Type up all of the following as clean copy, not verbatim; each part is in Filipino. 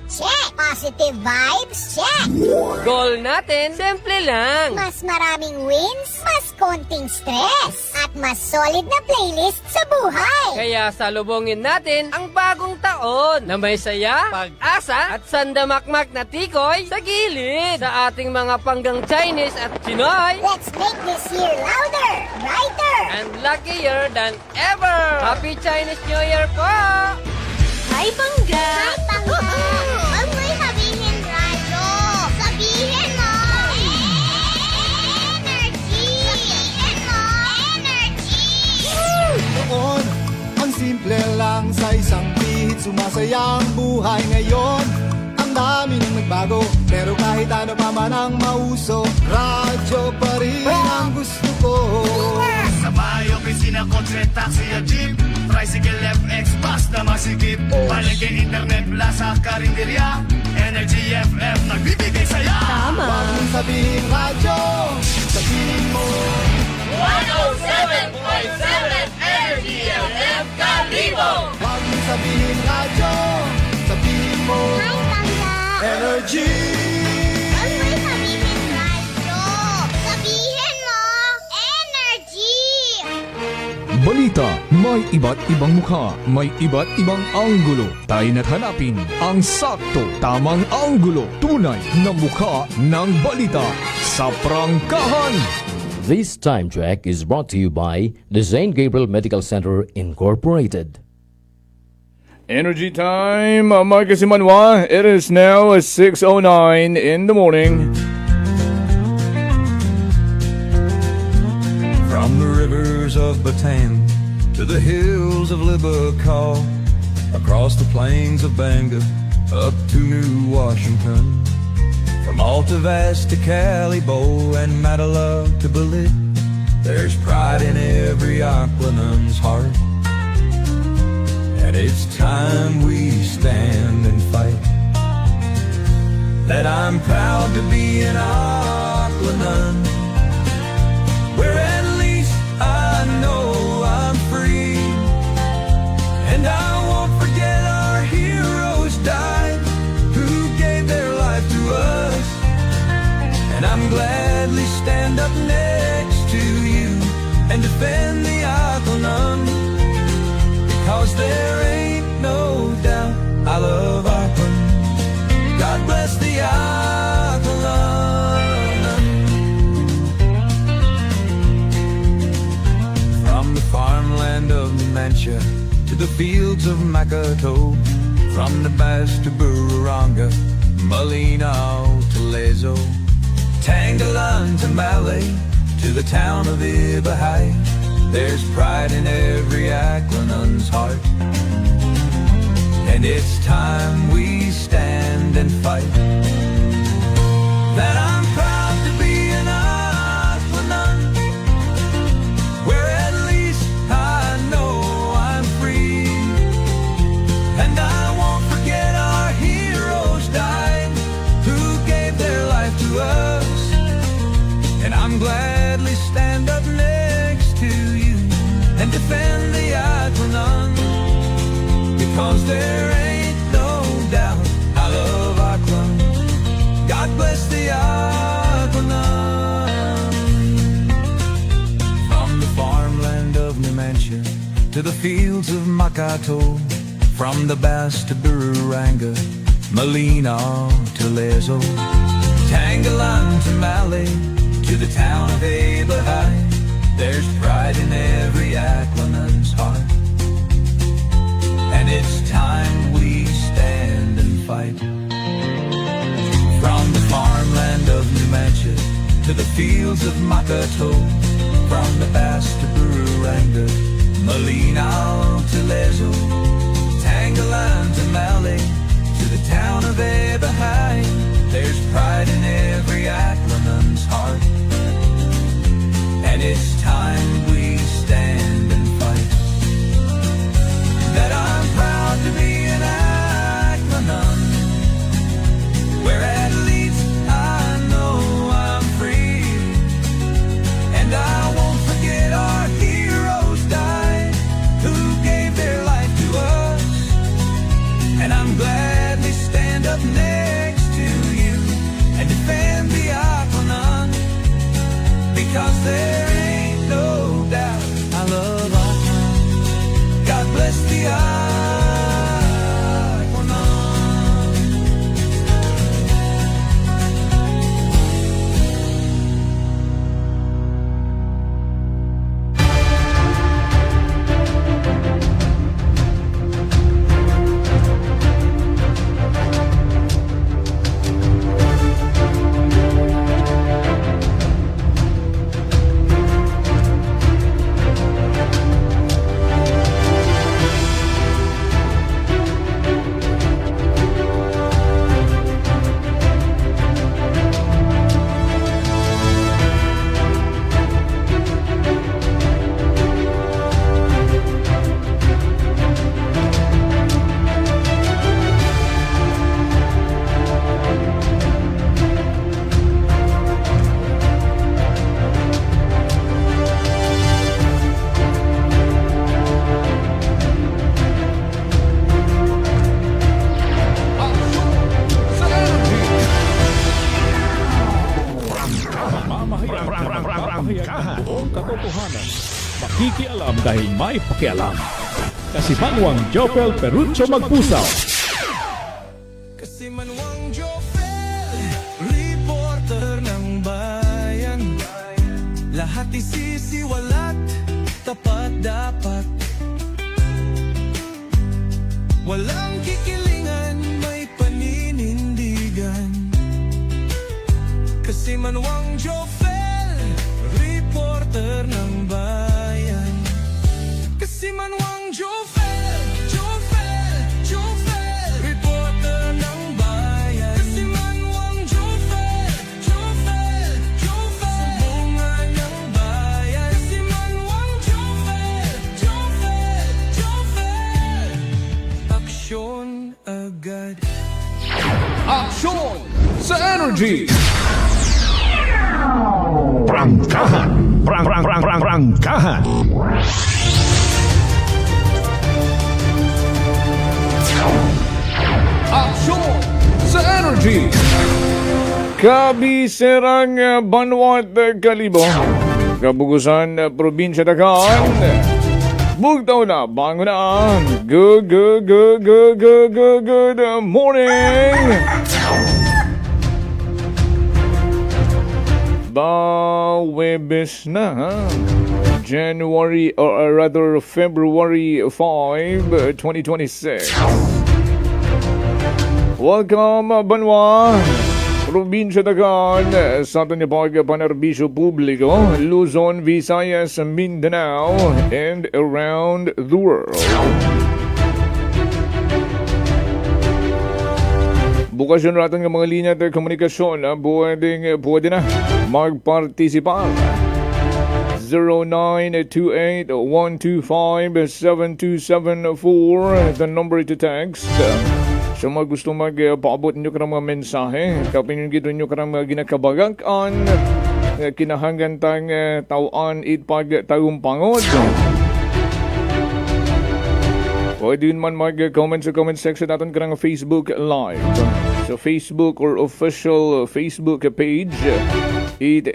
Check! Positive vibes? Check! Goal natin, simple lang. Mas maraming wins, mas konting stress, at mas solid na playlist sa buhay. Kaya salubungin natin ang bagong taon na may saya, pag-asa at sandamakmak na tikoy sa gilid sa ating mga panggang Chinese at Pinoy Let's make this year louder, brighter. and luckier than ever. Happy Chinese New Year po! Hi, Bangga! Huwag mo'y sabihin radyo. Sabihin mo. Energy. Sabihin mo. Energy. Noon, ang simple lang sa isang pihit. Sumasaya ang buhay ngayon. Ang dami nang nagbago, pero kahit ano pa man ang mauso, radyo pa rin ang gusto ko. Sa bahay, opisina, kotse, taxi at jeep, tricycle, FX, bus na masikip, palengke, internet, plaza, karinderya, Energy FM, nagbibigay saya. Tama! Huwag mong sabihin radyo, sabihin mo. 107.7 Energy FM Kalibo! Huwag mong sabihin radyo, sabihin mo. Hi, Bangga. Energy! Huwag mo'y sabihin radyo. Sabihin mo. Energy. Balita, may iba't ibang mukha, may iba't ibang anggulo. Tayo na't hanapin ang sakto, tamang anggulo, tunay na mukha ng balita sa prangkahan. This time check is brought to you by the St. Gabriel Medical Center Incorporated. Energy time, Marcus Manwa. It is now 6:09 in the morning. From the rivers of Bataan to the hills of Libacol, across the plains of Bangor, up to New Washington, from Alta Vista to Calibo and Matala to Balit, there's pride in every Aquanun's heart. And it's time we stand and fight. That I'm proud to be an Aquanun, where at least I know I'm free. And I won't forget our heroes died, who gave their life to us. And I'm gladly stand up next to you and defend the Aquanun, because there ain't no doubt I love Aquanun. God bless the Aquanun. From the farmland of Numancia to the fields of Makato, from the Bass to Bururanga, Malinaw to Lezo, Tangalan to Malay, to the town of Ibahay, there's pride in every Aquanun's heart. And it's time we stand and fight. That I'm proud to be an Aquanun, where at least I know I'm free. And I won't forget our heroes died, who gave their life to us. And I'm gladly stand up next to you and defend the Aquanun, because there ain't no doubt I love Aquanun. God bless the Aquanun. From the farmland of Numancia to the fields of Makato, from the Bass to Bururanga, Malinaw to Lezo, Tangalan to Malay, to the town of Abahay, there's pride in every Aquanun's heart. And it's time we stand and fight. From the farmland of Numancia to the fields of Makato, from the Bass to Bururanga, Malinaw to Lezo, Tangalan to Malay, to the town of Abahay, there's pride in every Aquanun's heart. And it's time we stand and fight. That I'm proud to be an Aquanun, where at least I know I'm free. And I won't forget our heroes died, who gave their life to us. And I'm glad nakikialam dahil may pakialam. Kasimanwang Jopel Perucho Magpusaw. Kasimanwang Jopel, reporter ng bayan. Lahat isisiwalat, tapat dapat. Walang kikilingan, may paninindigan. Kasimanwang Jopel, reporter ng bayan. Kasimanwang Jopel, Jopel, Jopel, reporter ng bayan. Kasimanwang Jopel, Jopel, Jopel, sumbungan ng bayan. Kasimanwang Jopel, Jopel, Jopel, aksyon agad. Aksyon sa Energy! Prangkahan! Prangkahan! Aksyon sa Energy! Kabiserang Banwat Kalibo, Kabugusan Probinsya Dakan, Bugtaw na, bangon na. Good morning! Webes na, ha? January, or rather February 5, 2026. Welcome, Banwa! Probinsya Dagan, sa ating pagpanerbisyo publiko, Luzon, Visayas, Mindanao, and around the world. Bukas yun natin ng mga linya at komunikasyon, pwede na magpartisipar. 0928-125-7274, the number to text. So mga gusto magpaabot nyo ka ng mga mensahe, kapin nyo gito nyo ka ng mga ginakabagakan, kinahanggan tang tauan itpag tagumpangod. Pwede yun man mag-comment sa comment section natin ka ng Facebook Live. Sa Facebook or official Facebook page,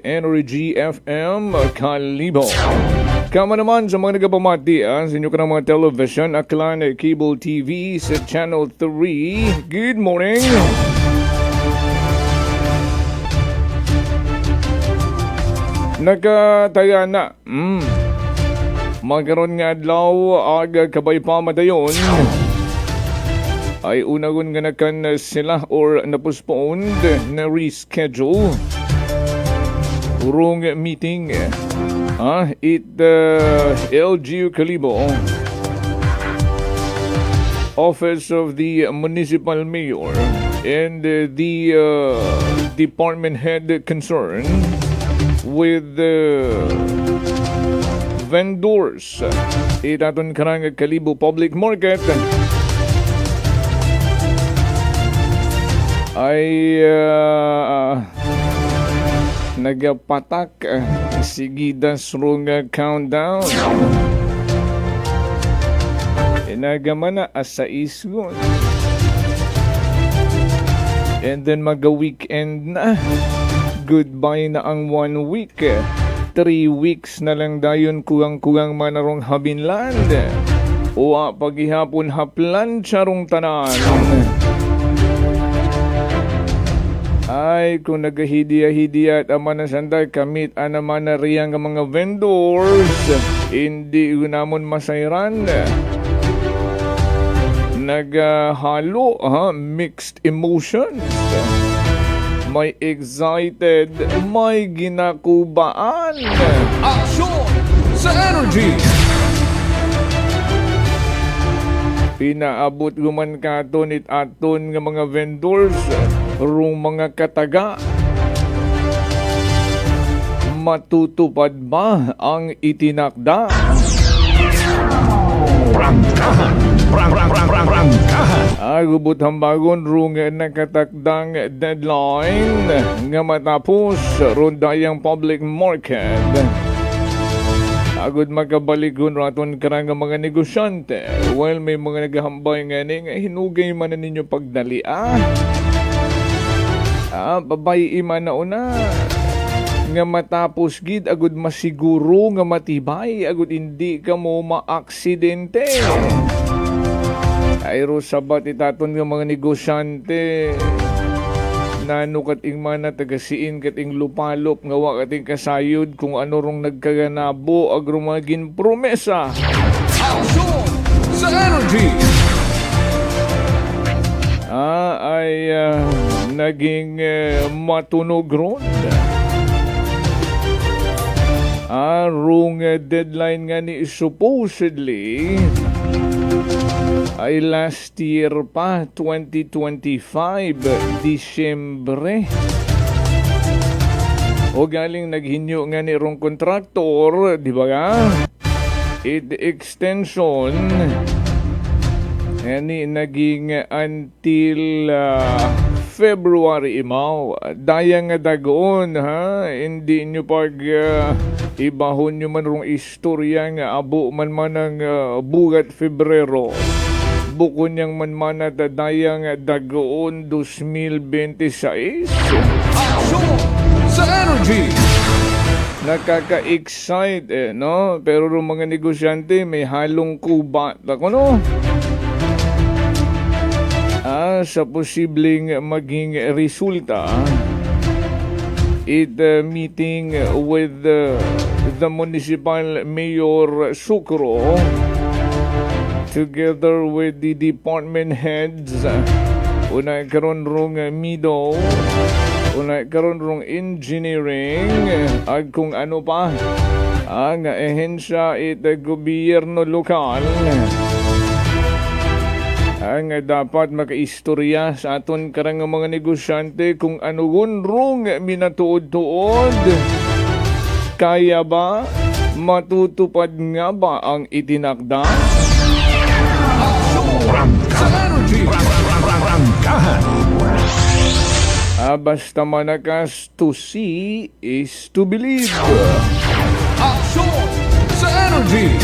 Energy FM Kalibo. Kama naman sa mga nagapamati sa inyo ka ng mga television, Aklan Cable TV sa Channel 3. Good morning! Nakataya na. Magkaroon nga adlaw ag kabay pamadayon ay unagon nga nakan sila or napostponed na reschedule urong meeting LGU Kalibo Office of the Municipal Mayor and the department head concerned with vendors itaton karang Kalibo Public Market ay nagapatak sigidas rong countdown inagaman na asa isgon and then maga-weekend na goodbye na ang 1 week 3 weeks na lang dayon kugang-kugang manarong habinland o paghihapon haplan charong tanan. Ay, kung nagahidiya-hidiya at aman na sanday, kamit anaman na riyang mga vendors, hindi namon masayran. Naghalo, mixed emotions. May excited, may ginakubaan. Aksyon sa Energy! Pinaabot guman katon it aton nga mga vendors rung mga kataga. Matutupad ba ang itinakda? Prangkahan! Prangkahan! Agubot hambagon rung nakatakdang deadline nga matapos rondayang public market. Agud makabaligon raton karang mga negosyante. Well, may mga naghahambay nga hinugay man na ninyo pagdali. Babay iman na una. nga matapos gid agud masiguro nga matibay agud hindi ka mo maaksidente. Ayro sabat itaton nga mga negosyante nano kating mana tagasiin kating lupalop nga wa kating kasayod kung ano rong nagkaganabo agrumagin promesa. Aksyon sa energy! Ay naging matunog ron. Rong deadline nga ni supposedly ay last year pa, 2025, Disyembre. O galing naghinyo nga ni rong kontraktor, di ba nga? Extension ni naging until February imaw. Dayang nga dagoon ha. Hindi nyo pag ibahon nyo man rong istorya nga abo man ang bugat Febrero. Buko niyang man at dayang dagoon 2026. Aksyon sa energy! Nakaka-excite no? Pero rong mga negosyante may halong kubat ako no? Sa posibleng maging resulta meeting with the municipal mayor Sucro together with the department heads una karon rong MIDO una karon rong engineering ag kung ano pa ang ehensya gobyerno lokal ang dapat makaistorya sa aton karang mga negosyante kung ano rong minatuod-tuod. Kaya ba? Matutupad nga ba ang itinakda? Sa energy! Basta manakas, to see is to believe. Aksyon sa energy!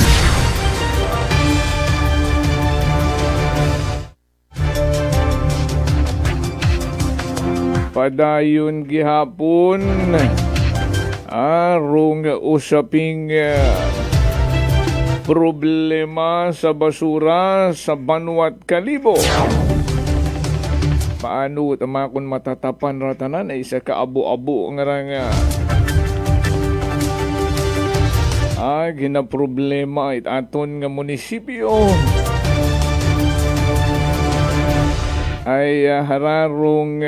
Padayon gihapon rong usaping problema sa basura sa Banwat Kalibo. Paano tamakon matatapan ratanan ay isa ka abo-abo nga ginaproblema it aton nga munisipyo ay hararong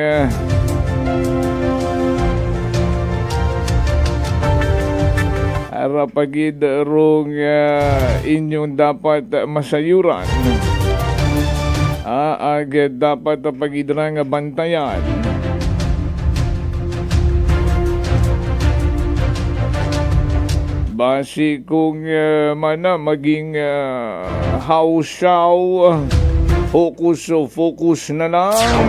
arapagid rong inyong dapat masayuran. Dapat pagidra nga bantayan. Basi kung maging hausaw, focus na lang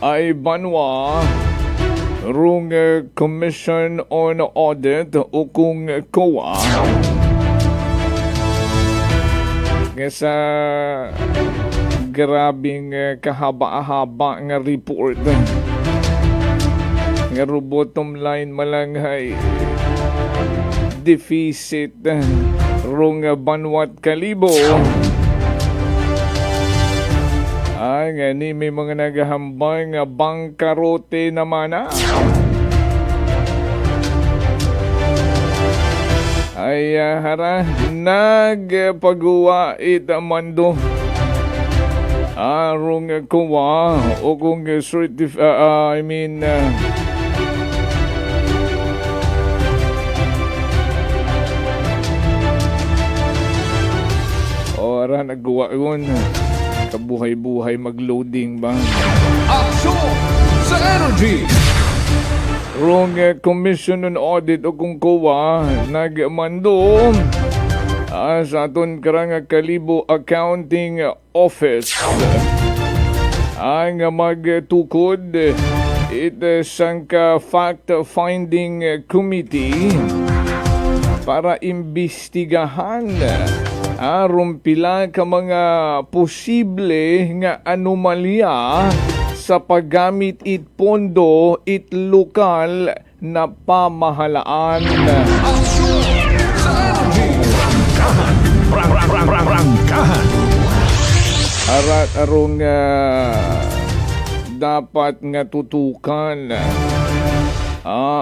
ay banwa rong Commission on Audit o kung COA sa grabing kahaba-haba nga report nga bottom line malanghay deficit rong Banwat Kalibo. Ngani may mga naghahambang nga bangkarote naman ay hara nagpagawa itamando arong kuwa o kung ora nagawa yun kabuhay-buhay mag-loading ba? Aksyon sa energy! Rong Commission on Audit o kung COA nagmando sa aton karang Kalibo Accounting Office ang magtukod sangka fact-finding committee para imbestigahan aron pila ka mga posible nga anomalya sa sa paggamit it pondo it lokal na pamahalaan. Prangkahan. Arat arong dapat nga tutukan.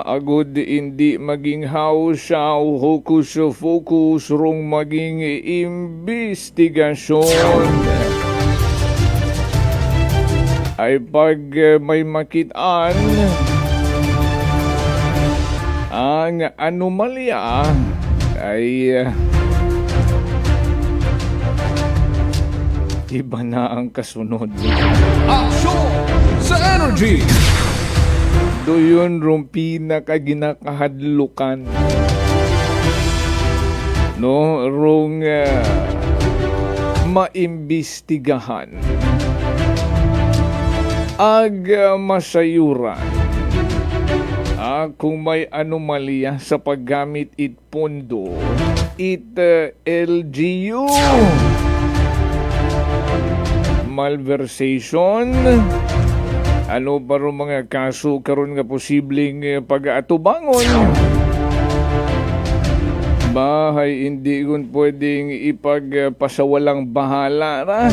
Agud hindi maging hausaw, hokus-focus, rong maging investigasyon. Ay pag may makitaan ang anomalya ay iba na ang kasunod. Aksyon sa energy! Doon rumpi na kaginakahadlukan. No, rong maimbestigahan. Masayuran. Kung may anomalya sa paggamit it pondo, LGU. Malversation. Ano ba ro mga kaso karon nga posibleng pag-atubangon? Bahay hindi gun pwedeng ipagpasawalang bahala ra.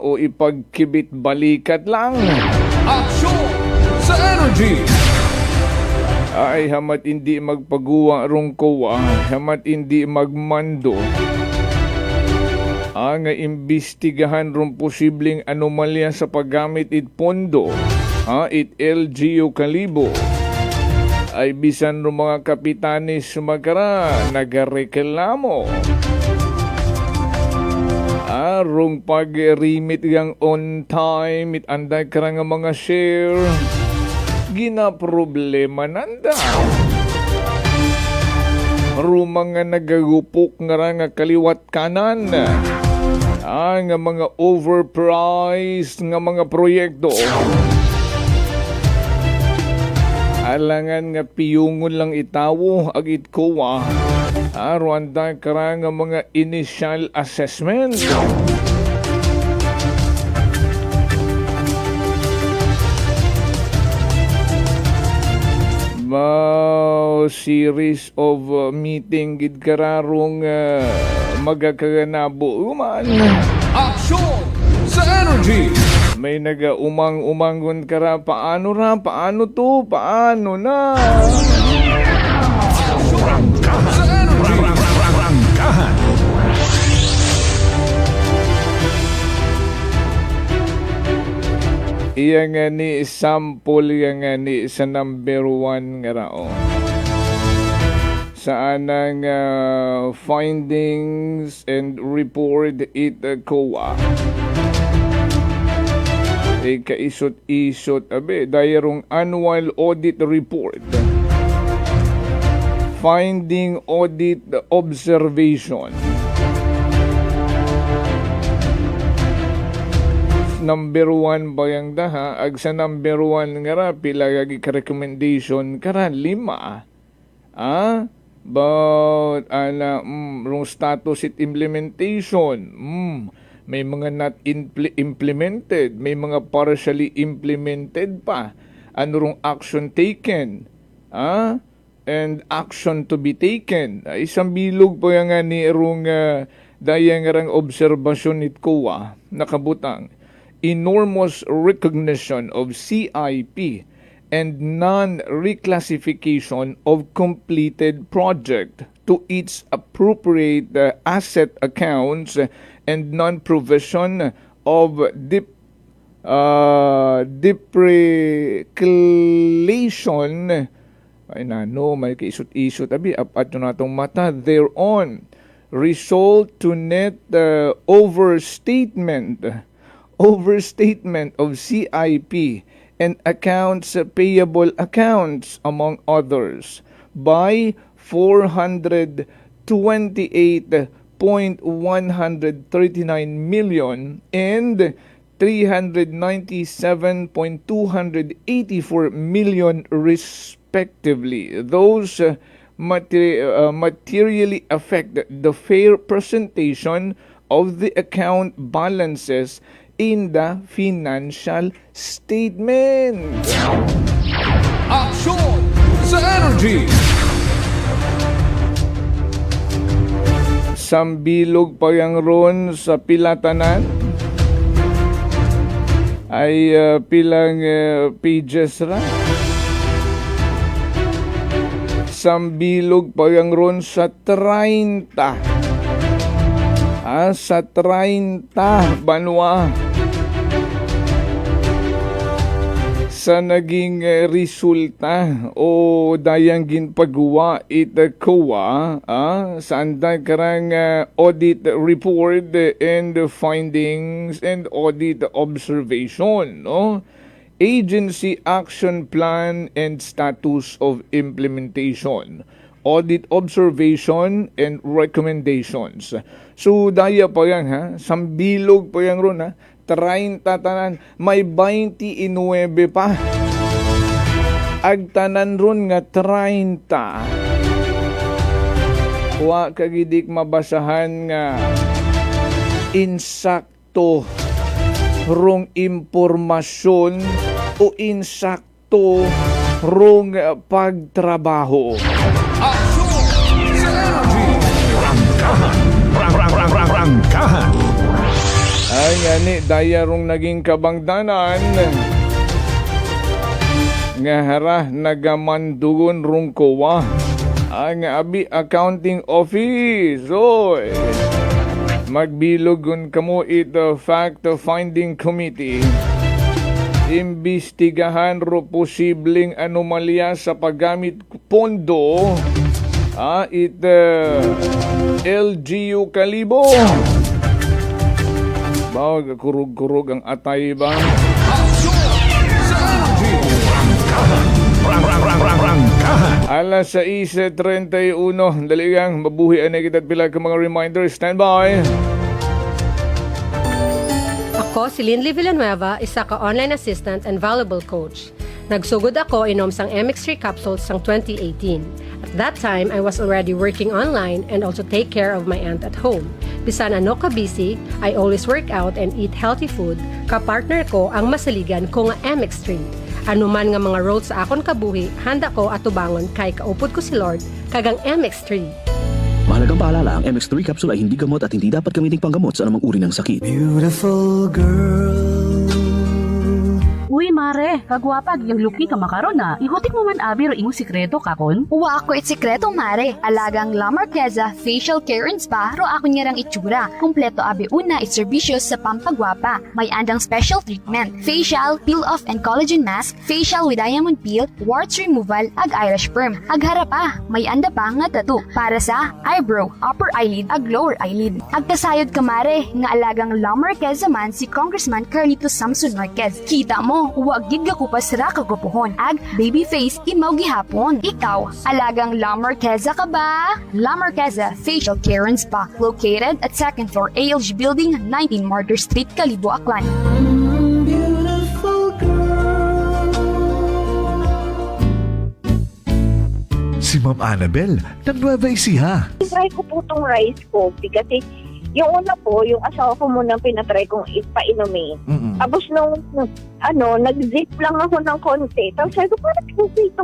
O ipagkibit balikat lang. Aksyon sa energy! Ay hamat hindi magpaguwa rong kowa, hamat hindi magmando. Ang imbestigahan rong posibleng anomalya sa paggamit it pondo, it LGU Kalibo, ay bisan rong mga kapitanis magkara nagareklamo. Rong pag-remit gang on time, it anday kara nga mga share, ginaproblema nanda. Rong mga nagagupok nga kaliwat kanan. Ang mga overpriced nga mga proyekto. Alangan nga piyungon lang itawo ag itkowa. Rwanda kara nga mga initial assessment. Series of meeting gid kararong magakaganabo uman. Aksyon sa energy! May naga-umang-umangon kara paano to paano na. Sa energy. Prangkahan. Iya nga ni sample nga ni sa number 1 nga rao. Saan ang findings and report it COA. Kaisot-isot dayarong annual audit report. Finding audit observation. Number 1 bayang daha ag sa number 1 nga ra pila gagi ka recommendation kara 5 but rong status it implementation may mga not implemented, may mga partially implemented pa, ano rong action taken and action to be taken. Isang bilog po yung nga ni rong dayang rang obserbasyon nit COA nakabutang enormous recognition of CIP and non-reclassification of completed project to its appropriate asset accounts and non-provision of depreciation ay may kaisot-isot apat yun natong mata thereon result to net overstatement of CIP and accounts payable accounts among others by 428.139 million and 397.284 million respectively. Those materially affect the fair presentation of the account balances in the financial statement. Aksyon sa energy! Sambilog pa yang ron sa pilatanan ay pilang pages ra. Sambilog pa yang ron sa 30. Sa 30 banwa. Sa naging resulta o dayang ginpagawa ita COA sa anday karang audit report and findings and audit observation, no? Agency action plan and status of implementation, audit observation and recommendations. So daya pa yan sambilog pa yan ron 30 tanan, may 29 pa. Agtanan ron nga 30. Wa kagidik mabasahan nga insakto rong impormasyon o insakto rong pagtrabaho. Aksyon sa energy! Rangkahan! Ay nga ni, daya rong naging kabangdanan nga hara nagamandugon rong COA ang abi accounting office. Oy, magbilogon kamo ito fact-finding committee. Imbestigahan ro posibleng anomalya sa paggamit pondo LGU Kalibo. Bawag kurug-kurug ang atay ba? Alas 6:31. Daligang mabuhi anay kita at pila ka mga reminders. Stand by. Ako si Linley Villanueva, isa ka online assistant and valuable coach. Nagsugod ako inom sang MX3 capsules sang 2018. At that time, I was already working online and also take care of my aunt at home. Bisan ano ka busy, I always work out and eat healthy food. Kapartner ko ang masaligan ko nga MX3. Ano man nga mga roads sa akon kabuhi, handa ko atubangon kay kaupod ko si Lord kagang MX3. Mahalagang paalala, ang MX3 capsule ay hindi gamot at hindi dapat gamiting panggamot sa anumang uri ng sakit. Beautiful girl. Uy, mare, kagwapag yung luki ka makaron na. Ihutik mo man abi ro imong sikreto kakon. Uwa ako sikreto mare. Alagang La Marqueza Facial Care and Spa ro ako niyarang itsura. Kumpleto abi una itserbisyos sa pampagwapa. May andang special treatment. Facial, peel-off and collagen mask, facial with diamond peel, warts removal, ag eyelash perm. Ag harapa, may anda pa nga tattoo. Para sa eyebrow, upper eyelid, ag lower eyelid. Ag kasayod ka mare, nga alagang La Marqueza man si Congressman Carlito Samson Marquez. Kita mo, huwag gid ko pa sira kagupuhon. Ag baby face imaw gihapon. Ikaw, alagang La Marqueza ka ba? La Marqueza Facial Care and Spa, located at 2nd floor ALG Building, 19 Martyr Street, Kalibo, Aklan. Beautiful girl. Si Ma'am Annabel, ng Nueva Ecija. Try ko po itong rice coffee kasi yung una po, yung asawa ko munang pinatry kong ipainumin. Tapos nung nag-zip lang ako ng konti. Tapos sabi ko, parang kasi ito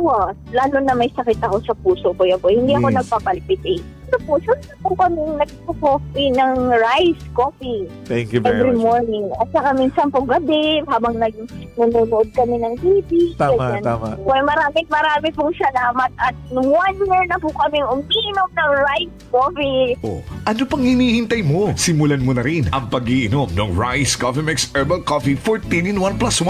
lalo na may sakit ako sa puso, boy. Hindi ako nagpapalpitate. Ito po, saan po kami nagpo-coffee ng rice coffee. Thank you very every much. morning. At saka minsan po gabi, habang nanonood kami ng TV. Tama. Well, marami pong salamat. At 1 year na po kami umiinom ng rice coffee. Oh, ano pang hinihintay mo? Simulan mo na rin ang pag-iinom ng Rice Coffee Mix Herbal Coffee 14-in-1+1.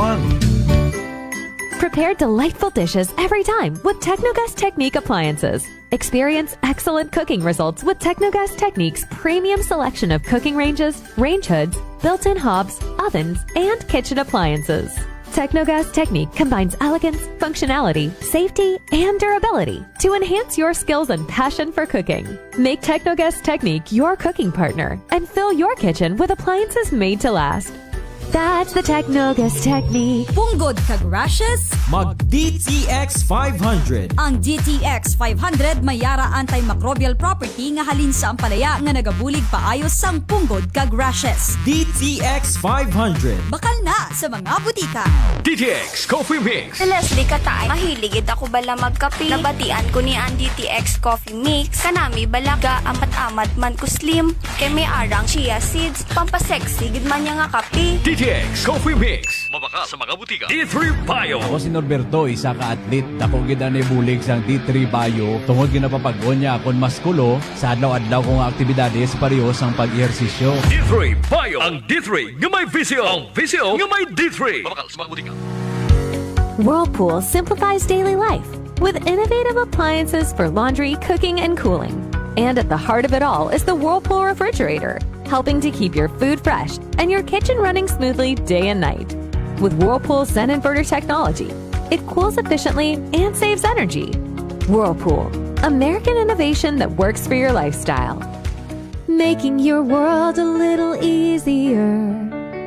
Prepare delightful dishes every time with Technogas Technique appliances. Experience excellent cooking results with Technogas Technique's premium selection of cooking ranges, range hoods, built-in hobs, ovens, and kitchen appliances. Technogas Technique combines elegance, functionality, safety, and durability to enhance your skills and passion for cooking. Make Technogas Technique your cooking partner and fill your kitchen with appliances made to last. That's the Technogas technique. Punggod kag rashes? Mag DTX 500. Ang DTX 500 may yara antimicrobial property nga halin sa ampalaya nga nagabulig paayos sang punggod kag rashes. DTX 500. Bakal na sa mga butika. DTX Coffee Mix. Si Leslie Katay, mahiligid ako bala magkape. Nabatian ko ni ang DTX Coffee Mix. Kanami balaga amat-amat man ko slim. Kay may arang chia seeds. Pampasexy gid man niya nga kape. DTX Coffee Mix. Mabaka sa mga butika. D3 Bio. Ako si Norberto, isa ka atlet. Ako gid ani bulig sang D3 Bio. Tungod ginapapag-on niya akon maskulo sa adlaw-adlaw kong aktibidades pareho sang pag-ehersisyo. D3 Bio. Ang D3 nga may visyo. Ang visyo nga may D3. Mabaka sa mga butika. Whirlpool simplifies daily life with innovative appliances for laundry, cooking, and cooling. And at the heart of it all is the Whirlpool refrigerator, helping to keep your food fresh and your kitchen running smoothly day and night. With Whirlpool Zen Inverter technology, it cools efficiently and saves energy. Whirlpool, American innovation that works for your lifestyle. Making your world a little easier.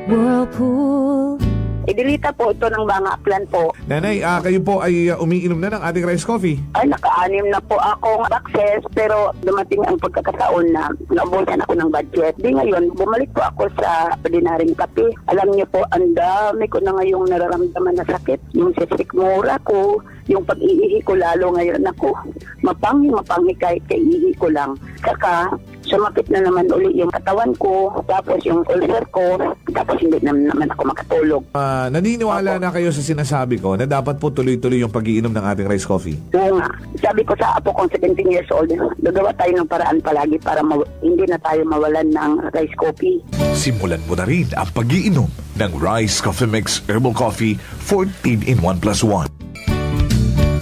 Whirlpool. Idilita po ito ng mga plan po. Nanay, kayo po ay umiinom na ng ating rice coffee. Ay, naka-anim na po akong access pero dumating ang pagkakataon na naubusan ako ng budget. Di ngayon, bumalik po ako sa ordinaryong kape. Alam niyo po, ang dami ko na ngayong nararamdaman na sakit. Yung sisikmura ko, yung pag-iihi ko lalo ngayon ako. Mapanghi kahit kaiihi ko lang. Saka, sumakit na naman uli yung katawan ko, tapos yung ulcer ko, tapos hindi naman ako makatulog. Naniniwala na kayo sa sinasabi ko na dapat po tuloy-tuloy yung pag-iinom ng ating rice coffee? Oo nga. Sabi ko sa apo kong 17 years old, gagawa tayo ng paraan palagi para hindi na tayo mawalan ng rice coffee. Simulan mo na rin ang pag-iinom ng Rice Coffee Mix Herbal Coffee 14 in 1+1.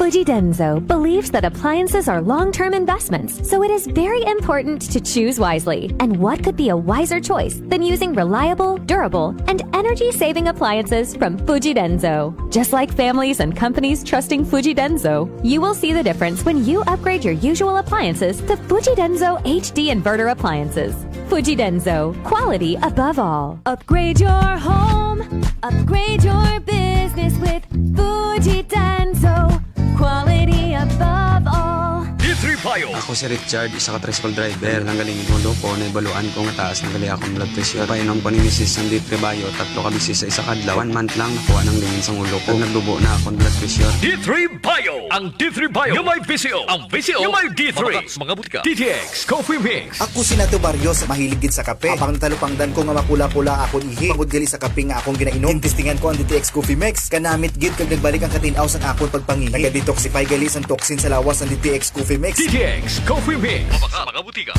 Fujidenzo believes that appliances are long-term investments, so it is very important to choose wisely. And what could be a wiser choice than using reliable, durable, and energy-saving appliances from Fujidenzo? Just like families and companies trusting Fujidenzo, you will see the difference when you upgrade your usual appliances to Fujidenzo HD Inverter appliances. Fujidenzo, quality above all. Upgrade your home, upgrade your business with Fujidenzo. Quality above all. D3 Bio. Ako si Richard, isa ka tricycle driver. Nanggaling mundo ko, naibaluan ko nga taas nagali akong blood pressure. Painom ko ni Mrs. ng D3 Bio, 3 ka bisis sa isa kadlaw. 1 month lang nakuha ng lingin sa ulo ko. Nagdubo na akong blood pressure. D3 Bio. Ang D3 Bio yung may visyo. Ang visyo yung may D3. Mga butika. DTX Coffee Mix. Ako si Nato Barrios, mahiligid sa kape. Apang talupangdan ko nga makula-kula akong ihi. Pagod gali sa kape nga akong ginainom. Tintistingan ko ang DTX Coffee Mix. Kanamit gid kag nagbalik ang katinaw sa akong pagpangihi. Naga-detoxify gali ang toxin sa lawas ng DTX Coffee Mix. DTX Coffee Mix. Mga butika.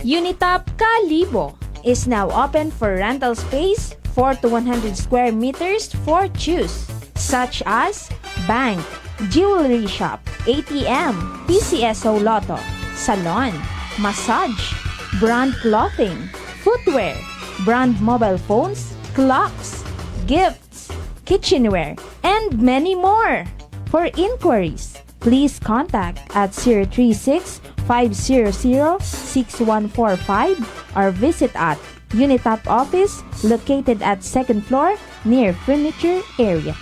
Unitop Kalibo is now open for rental space 4 to 100 square meters for choose, such as bank, jewelry shop, ATM, PCSO Lotto, salon, massage, brand clothing, footwear, brand mobile phones, clocks, gifts, kitchenware, and many more. For inquiries, please contact at 036-500-6145 or visit at Unitop office located at 2nd floor near furniture area.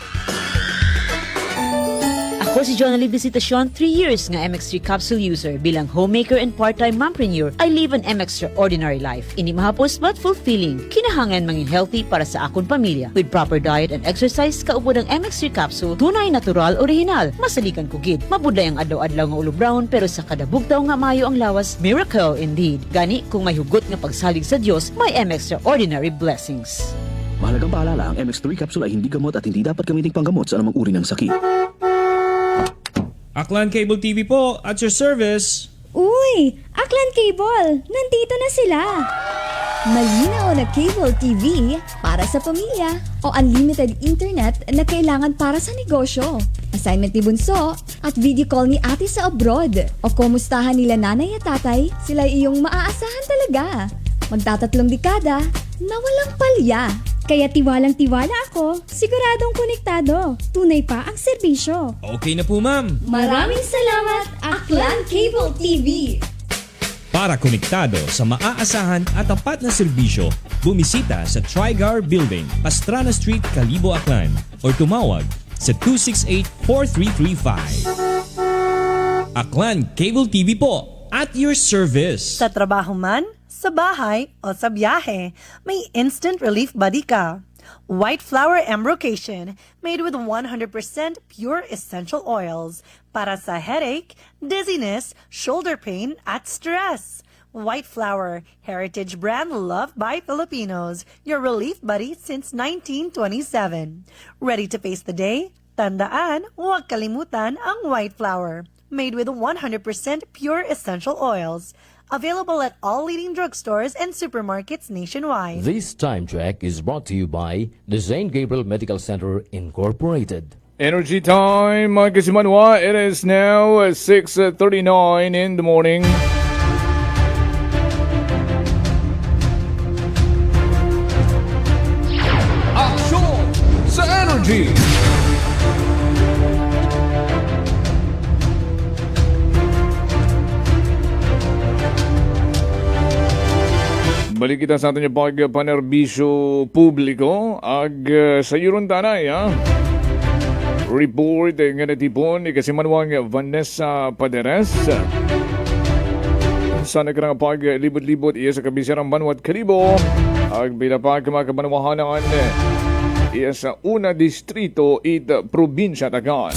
Ako si John Ali Visitacion, 3 years nga MX3 capsule user. Bilang homemaker and part-time mompreneur, I live an extraordinary life. Ini mahapos but fulfilling. Kinahangan mangin healthy para sa akong pamilya. With proper diet and exercise, kaupod ang MX3 capsule, tunay, natural, original. Masaligan ko gid. Mabudlay ang adlaw-adlaw nga ulo brown, pero sa kada bugtaw nga mayo ang lawas, miracle indeed. Gani, kung may hugot nga pagsalig sa Dios, may extraordinary blessings. Mahalagang paalala, ang MX3 capsule ay hindi gamot at hindi dapat gamiting panggamot sa anumang uri ng sakit. Aklan Cable TV po, at your service. Uy! Aklan Cable! Nandito na sila! Malinaw na cable TV para sa pamilya o unlimited internet na kailangan para sa negosyo. Assignment ni Bunso at video call ni ate sa abroad. O kumustahan nila nanay at tatay, sila iyong maaasahan talaga. Magtatatlong dekada na walang palya. Kaya tiwalang-tiwala ako, siguradong konektado. Tunay pa ang serbisyo. Okay na po, ma'am. Maraming salamat, Aklan Cable TV! Para konektado sa maaasahan at tapat na serbisyo, bumisita sa Trigar Building, Pastrana Street, Calibo, Aklan or tumawag sa 268-4335. Aklan Cable TV po, at your service. Sa trabaho man, sa bahay o sa biyahe, may instant relief buddy ka. White Flower Embrocation, made with 100% pure essential oils para sa headache, dizziness, shoulder pain at stress. White Flower, heritage brand loved by Filipinos, your relief buddy since 1927. Ready to face the day? Tandaan, huwag kalimutan ang White Flower, made with 100% pure essential oils. Available at all leading drugstores and supermarkets nationwide. This time check is brought to you by the St. Gabriel Medical Center Incorporated. Energy time, mga kasimanwa. It is now 6:39 in the morning. Action sa Energy! Balik kita sa atin yung pagpanerbisyo publiko ag sa yuron tanay report nga natipon ni Kasimanwang Vanessa Paderes sa nagrang paglibot-libot iya sa kabisirang Banwat Calibo ag bilapag makabanwahanan iya sa una distrito it probinsya Tagan.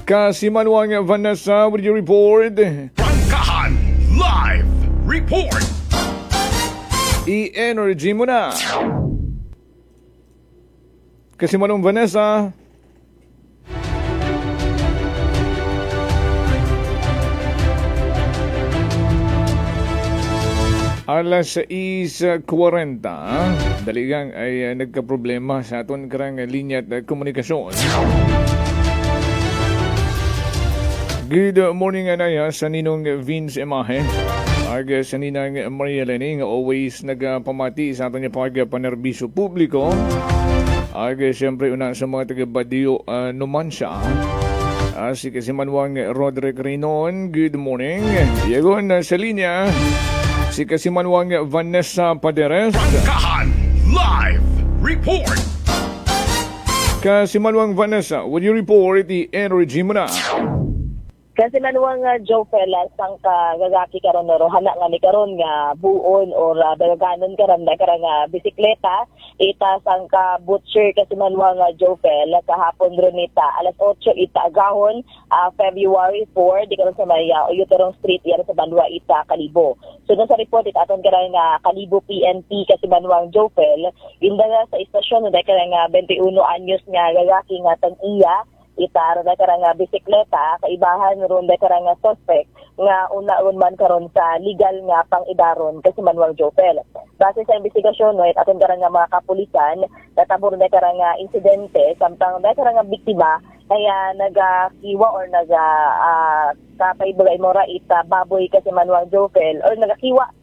Kasimanwang Vanessa, with your report. Prangkahan Live Report. I-energy mo na. Kasi manong Vanessa. Alas 6:40. Daligang ay nagka-problema sa aton karang linya at komunikasyon. Good morning, anaya, sa ninong Vince Emahe. Ag sa ninang Maria Lening, always nagpamati sa ating pagpanerbisyo publiko. Ag siyempre una sa mga taga-Badio Numancia. Si Kasimanwang Roderick Reynon, good morning. Yagon sa linya, si Kasimanwang Vanessa Paderes. Prangkahan Live Report. Kasimanwang Vanessa, would you report the energy mo na? Kasi manuwang Joe Pelas ang kagagaki karon no hana nga ni karon nga buon or dalaganon karon na karang bisikleta ita sang ka butcher kasi manuwang Joe Pel kahapon ron ita alas 8 ita agahon February 4 di karon sa may Uterong Street yan sa Banwa ita Calibo. So sa report ita aton karang Calibo PNP kasi manuwang Joe Pel inda sa istasyon na karang 21 anyos nga gagaki nga tag-iya ita ron karang bisikleta kaibahan ron karang suspect nga una-un man karon sa legal nga pang-idaron kasi manuwang Jopel. Base sa investigasyon no aton karang mga kapulisan natabor na karang insidente samtang karang biktima kaya nagakiwa or kapaybagay mora ita baboy kasi manuwang Jopel or nagakiwa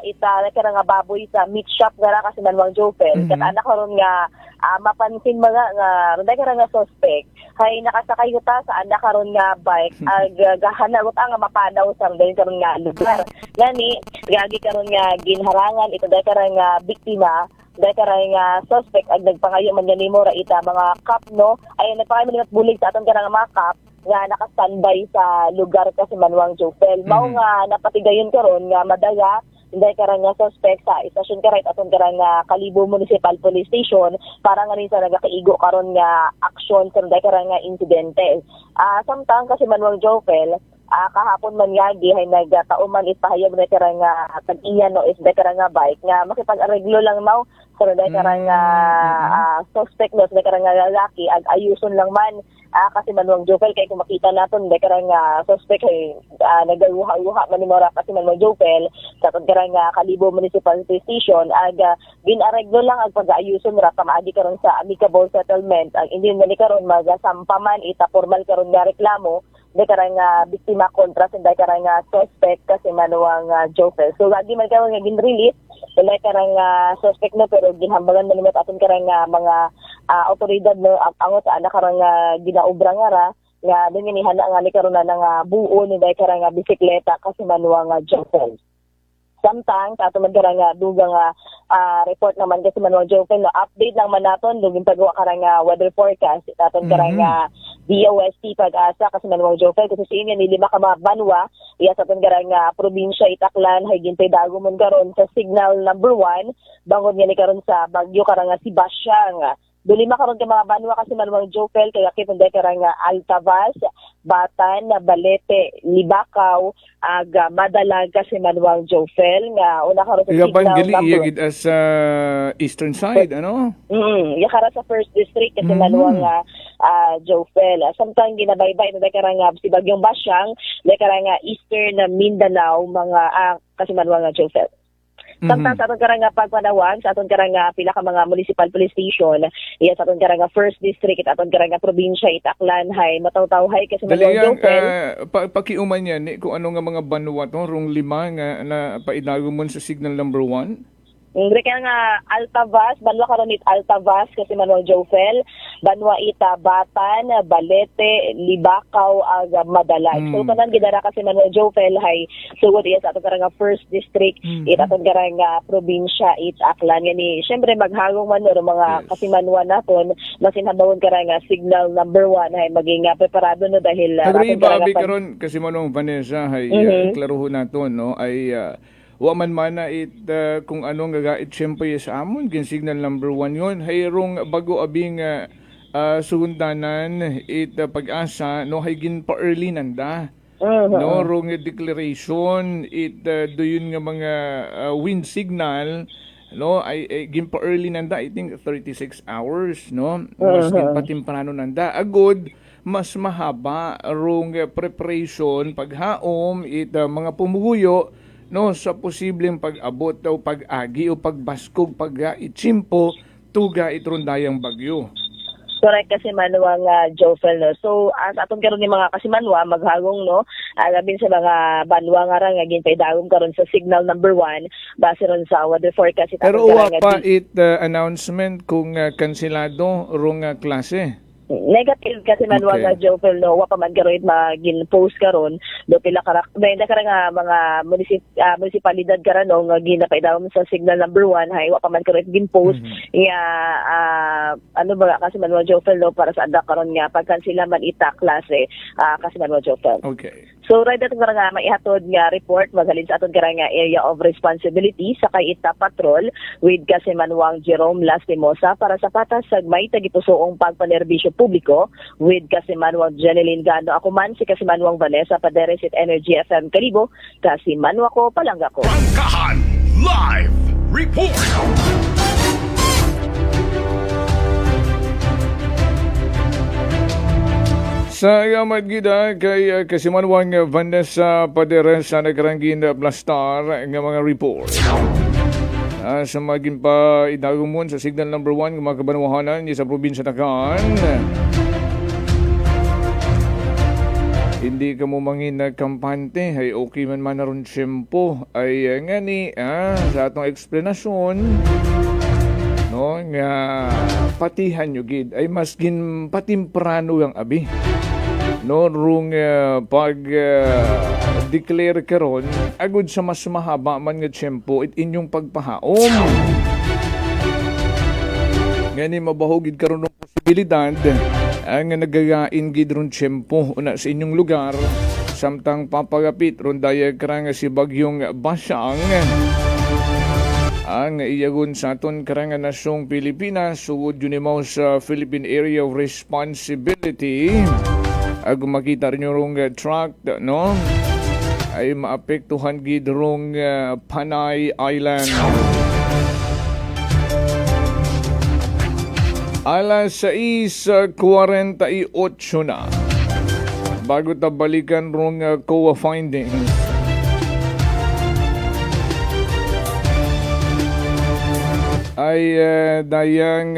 ita karang baboy sa meat shop gara kasi manuwang Jopel kat anak karon nga mapansin mga nga ronday karang suspect hay nakasakay ta sa anda karon nga bike ag gahanarot ang mapanaw sa ronday karon nga lugar gani gagi karon nga ginharangan ito day karang biktima day karang suspect ag nagpangayo man gani mo ra ita mga cop no ay nagpangayo man bulig sa aton karang mga cop nga naka-standby sa lugar kasi manuwang Jopel mao nga napatigayon karon nga madaya hindi karang suspect sa istasyon karait aton karang Calibo Municipal Police Station para nga rin sa nagakaigo karon nga aksyon sa hindi karang insidente. Samtang kasi manuwang Jopel kahapon man yagi hay nagtauman ipahayag na karang tag-iya no is de karang bike nga makipag-areglo lang mau sa hindi karang suspect no sa karang lalaki ag ayuson lang man kasi manuwang Jopel kay kung makita naton de karang suspect ay nagaluha-luha man ni mora kasi manuwang Jopel sa karang Calibo Municipal Station ag ginareglo lang ag pag-ayuson ra kamaagi karon sa amicable settlement ang hindi man ni karon magasampaman ita formal karon nga reklamo de karang biktima kontra sa de karang suspect kasi manuwang Jopel. So lagi man karon nga gin-release de karang suspect no pero ginhambagan man ni aton karang mga otoridad no angot sa anak karang ginaubra nga ra nga doon nga hana nga ni karon na nga buo ni day karang nga bisikleta kasi manuwa nga Jopel. Samtang sa man karang nga duga nga report naman kasi manuwa Jopel no update lang man naton dugin pagwa karang nga weather forecast aton karang nga DOST pag-asa kasi manuwa Jopel kasi sa inyo ni lima ka mga banwa iya sa aton karang nga probinsya Itaklan hay gintay dagomon karon sa signal number 1 bangod nga ni karon sa bagyo karang nga Sebastian. Dulima karon ka mga banwa kasi manuwang Jopel kaya kipunday karang Altavas, Batan, Balete, Libakaw, Madalag kasi manuwang Jopel nga una karon sa signal number. Iyagid as eastern side, ano? Yakara sa first district kasi manuwang Jopel. Samtang ginabaybay na karang si Bagyong Basyang, karang eastern Mindanao mga kasi manuwang Jopel. Samtang sa aton karang pagpanawag sa aton karang pila ka mga municipal police station iya sa aton karang first district at aton karang probinsya Itaklan hay matawtawhay kasi Daliang pakiuman yan kung ano nga mga banwa to rong lima nga na paidagomon sa signal number 1. Hindi kaya nga Altavas, banwa karon it Altavas kasi manuwang Jopel, banwa ita Batan, Balete, Libakaw ag Madalag. So kanan gidara kasi manuwang Jopel hay sugod iya sa aton karang first district it aton karang probinsya Itaklan yani syempre maghagong man no mga kasi manuwa naton masin habawon karang signal number 1 hay maging preparado no dahil aton karang karon kasi manuwang Vanessa hay klaruhon naton no ay wa man mana kung anong gagait siyempre sa amon gin signal number 1 yon hayrong bago abing sugundanan pag-asa no hay gin pa early nanda no rong declaration doyon nga mga wind signal no ay gin pa early nanda I think 36 hours no mas gin pa temprano nanda agod mas mahaba rong preparation paghaom mga pumuguyo no sa posibleng pag-abot o pag-agi o pagbaskog pag-itsimpo tuga itrundayang bagyo. Correct kasi manuwang Jopel no. So sa aton karon ni mga kasimanwa maghagong no labin sa mga banwa nga ra nga ginpay dagom karon sa signal number 1 base ron sa weather forecast pero wa pa announcement kung kanselado rong klase. Negative kasi manuwang Jopel no wa pa man karon magin-post karon do pila ka nga mga munisipalidad karon no nga ginapaidawon sa signal number 1 hay wa pa man karon gin-post ano ba kasi manuwang Jopel no para sa anda karon nga pagkan sila man ita klase kasi manuwang Jopel. Okay. So right aton nga maihatod nga report magalin sa aton nga area of responsibility sa kay ita patrol with kasi manuwang Jerome Lastimosa para sa patas sagmay tagipusoong pagpanerbisyo publiko with Kasimanwang Jeneline Gano. Ako man si Kasimanwang Vanessa Paderes at Energy FM Kalibo. Kasimanwa ko, palangga ko. Bangkahan Live Report! Sa yamat gida kay Kasimanwang Vanessa Paderes sa nagkaranggin Blastar ng mga report. Sa maging pa idagumon sa signal number 1 ng mga kabanwahanan sa probinsya Takan. Hindi ka mo mangin na kampante ay okay man na ron tiyempo ay nga ni sa atong eksplanasyon no nga patihan nyo gid ay mas gin patimprano yung abi no rung pag declare karon agud sa mas mahaba man nga tiyempo inyong pagpahaom ngani mabahugid karon ng posibilidad ang nagagain gid ron tiyempo una sa inyong lugar samtang papagapit ron daya karang si Bagyong Basyang ang iyagon sa aton karang nasyong Pilipinas sugod yun mo sa Philippine Area of Responsibility makita rin yung truck no ay maapektuhan gid rong Panay Island. Alas 6:48 na bago tabalikan rong COA findings. Ay dayang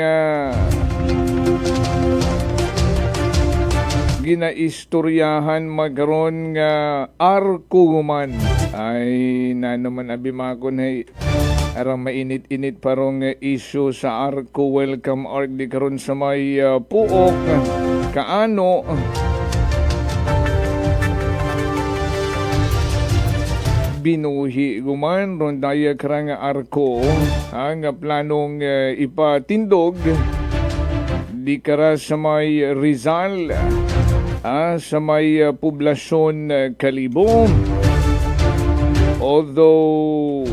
ginaistoryahan magkaroon nga arkuguman ay na naman abimakon ay arang mainit-init parong issue sa Arco Welcome Arc di karon sa may puok kaano binuhi guman ron daya karang arko ang planong ipatindog di kara sa may Rizal sa may poblasyon Kalibo. Although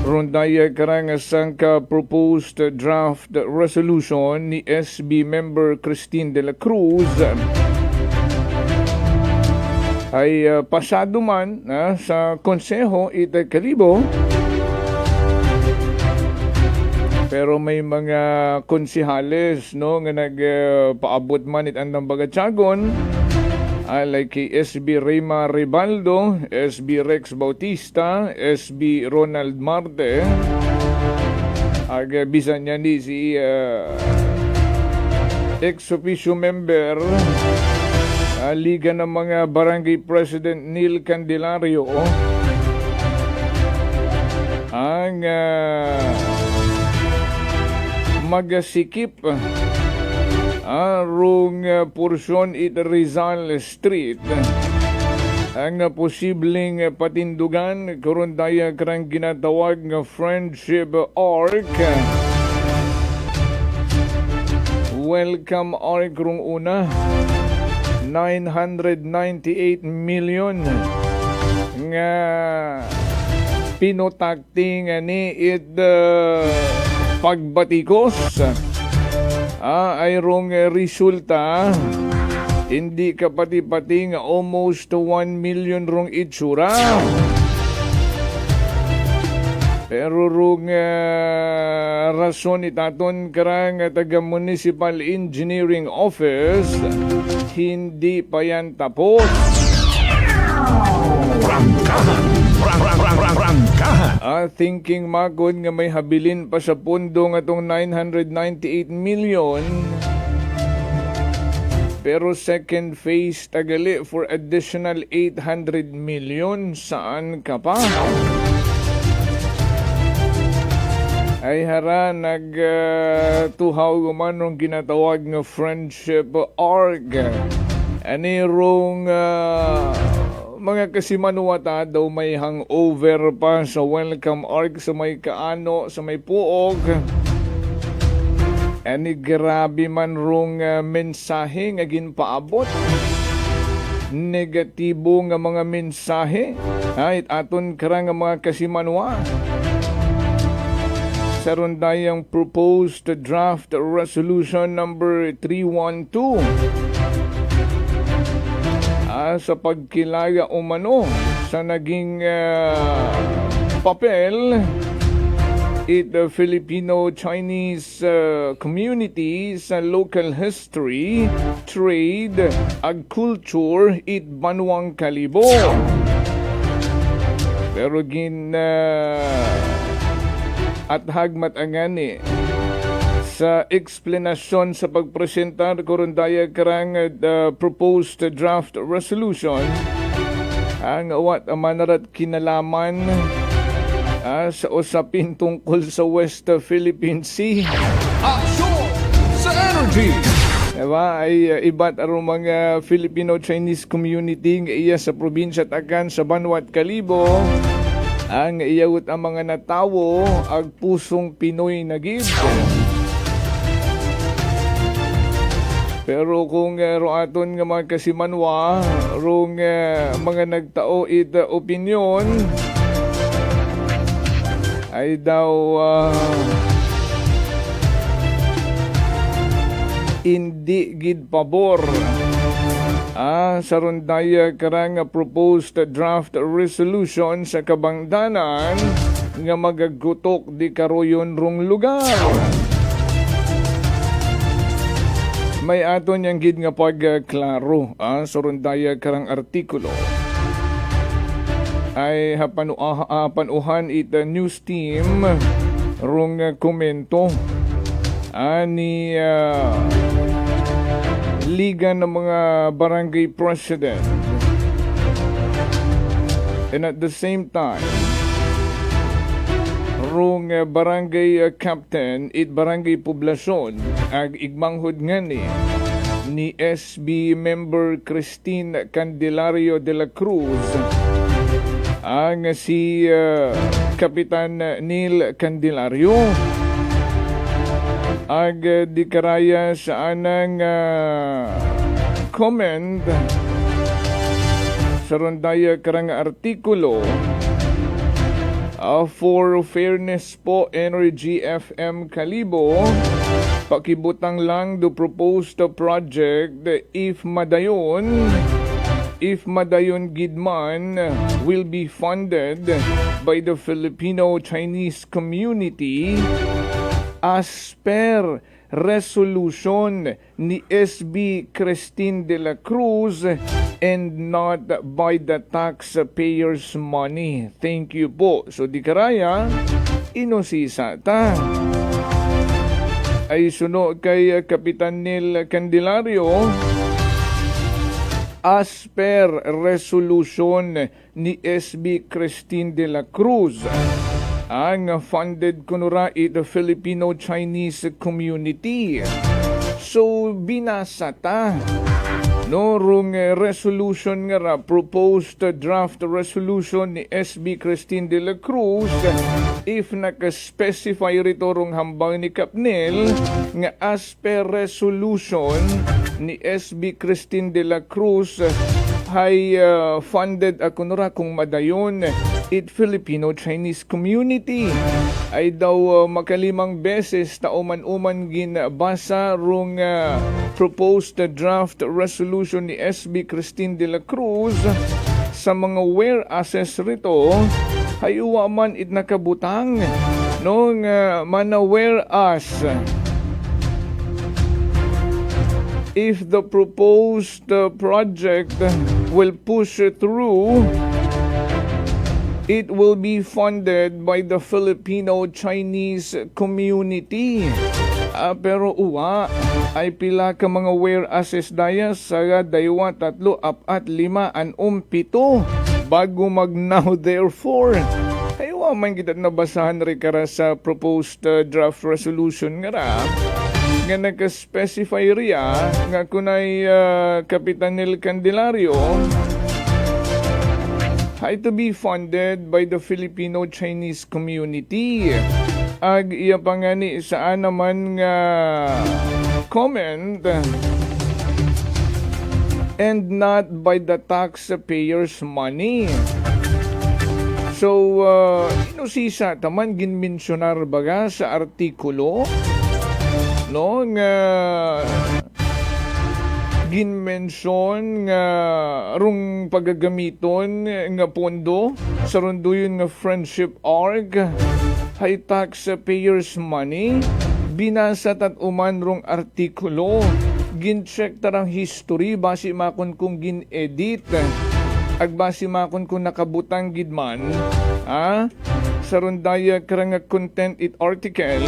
rondaya karang sangka proposed draft resolution ni SB member Christine de la Cruz ay pasado man sa Konseho ita Kalibo, pero may mga konsihales nga nagpaabot man itandang bagatsagon like kay SB Reyma Ribaldo, SB Rex Bautista, SB Ronald Marte, bisan niya ni si ex-officio member Liga ng mga Barangay President Neil Candelario ang magasikip arong porsyon it Rizal Street ang posibleng patindugan karon daya karang ginatawag nga Friendship Arc. Welcome Arc rong una 998 million nga pinotakting ni it pagbatikos ay rong resulta hindi ka pati-pati nga almost 1 million rong itsura. Pero rong rason itaton karang taga Municipal Engineering Office hindi pa yan tapos. Thinking magod nga may habilin pa sa pundo nga tong 998 million. Pero second phase tagali for additional 800 million. Saan ka pa? Ay hara nagtuhaw guman rong ginatawag nga Friendship Arc. Ani rong mga kasimanuwata daw may hangover pa sa Welcome Arc sa may Kaano, sa may Puog. Ani grabe man rong mensahe nga ginpaabot. Negatibo nga mga mensahe. Ay aton karang nga mga kasimanwa. Sa rondayang proposed draft resolution number 312 sa pagkilaya umano sa naging papel the Filipino-Chinese community sa local history, trade, ag culture it Banwang Kalibo. Pero at hagmat angani sa eksplanasyon sa pagpresentar korundaya karang proposed draft resolution ang awat manarat kinalaman sa usapin tungkol sa West Philippine Sea. Aksyon sa energy! Diba, ay iba't arong mga Filipino-Chinese community nga iya sa probinsya Tagan sa Banwat Kalibo ang iyawat ang mga natawo ag pusong Pinoy na gid. Pero kung roaton nga mga kasimanwa rong mga nagtao ita opinion ay daw hindi gid pabor sa rondaya karang proposed draft resolution sa kabangdanan nga magagutok di karoyon rong lugar. May aton yang gid nga pagklaro sa rondaya karang artikulo ay panuhan ita news team rong komento ani Liga ng mga Barangay President. And at the same time, rong barangay captain it barangay poblasyon ag igmanghod nga ni ni SB member Christine Candelario de la Cruz ang si Kapitan Neil Candelario ag di karaya sa anang comment sa rondaya karang artikulo for fairness po Energy FM Kalibo pakibutang lang do proposed project if madayon gidman will be funded by the Filipino-Chinese community as per resolution ni SB Christine de la Cruz and not by the taxpayers' money. Thank you po. So di karaya, inosisa ta. Ay suno kay Kapitan Neil Candelario as per resolution ni SB Christine de la Cruz. Ang funded kunura the Filipino-Chinese community. So, binasa ta. No, rung resolution nga ra, proposed draft resolution ni SB Christine de la Cruz, if naka-specify rito rung hambang ni Kapnel, nga as per resolution ni SB Christine de la Cruz, hay funded kunura kung madayon it Filipino-Chinese community ay daw makalimang beses tauman-uman ginbasa rung proposed draft resolution ni SB Christine de la Cruz sa mga whereases rito ay uwa man it nakabutang nung mana whereas if the proposed project will push through, it will be funded by the Filipino-Chinese community. Pero uwa, ay pila ka mga whereases daya sa daywa, 3, 4, 5, 7 bago mag now therefore. Ay uwa man kita nabasahan rin kara sa proposed draft resolution nga ra. Nga nag-specify riya nga kunay Kapitan Neil Candelario ay to be funded by the Filipino-Chinese community. Ag iya pangani saan naman nga comment and not by the taxpayers' money. So, inusisa taman ginmensyonar baga sa artikulo no nga ginmention nga rung pagagamiton nga pondo sa runduyon nga friendship org high taxpayers money binasa tat uman rung artikulo gin-check tarang history basi makon kung gin-edit ag basi makon kung nakabutang gidman sa rundaya karang content it article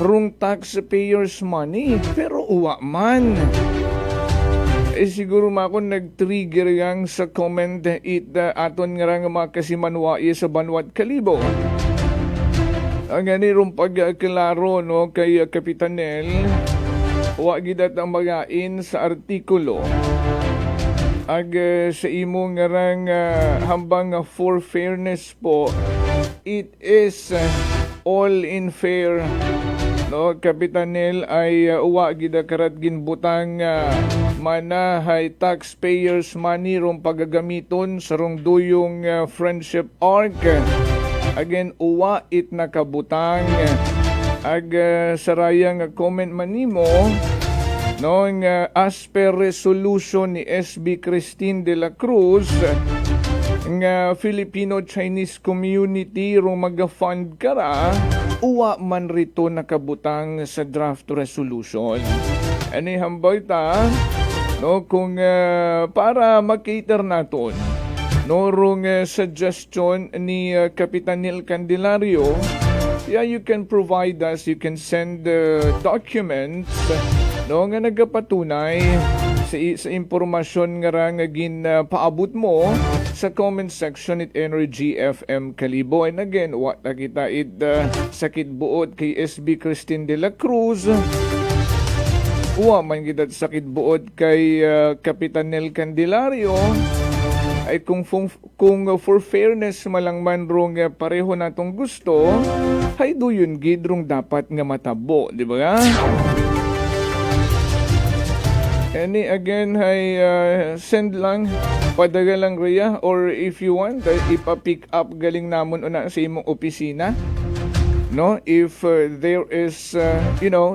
rung taxpayers money pero uwa man siguro makon nag-trigger yang sa comment it aton nga nga mga kasimanwai sa Banwat Kalibo ang ganirong pagklaro no kay Kapitan Neil wa gidat ang magain sa artikulo ag sa imo nga hambang for fairness po it is all in fair no Kapitan Neil ay uwa gida karat ginbutang mana hay taxpayers money rong pagagamiton sa rong duyong friendship org again uwa it nakabutang ag sarayang comment manimo no nga as per resolution ni SB Christine de la Cruz nga Filipino-Chinese community rong mag-fund kara uwa man rito nakabutang sa draft resolution. Ani hambay ta no kung para makater naton no rong suggestion ni Kapitan Neil Candelario, yeah, you can provide us, you can send documents no nga nagapatunay sa impormasyon nga nga paabot mo sa comment section at Energy FM Kalibo. And again, what nakita sakit buot kay SB Christine de la Cruz Uwa man kita sakit buod kay Kapitan Nel Candelario ay kung for fairness malang man rong pareho natong gusto, hay doon gidrong dapat nga matabo, di ba? Any again hay send lang padaga lang riya, or if you want ipa-pick up galing namon una sa imong opisina, no, if there is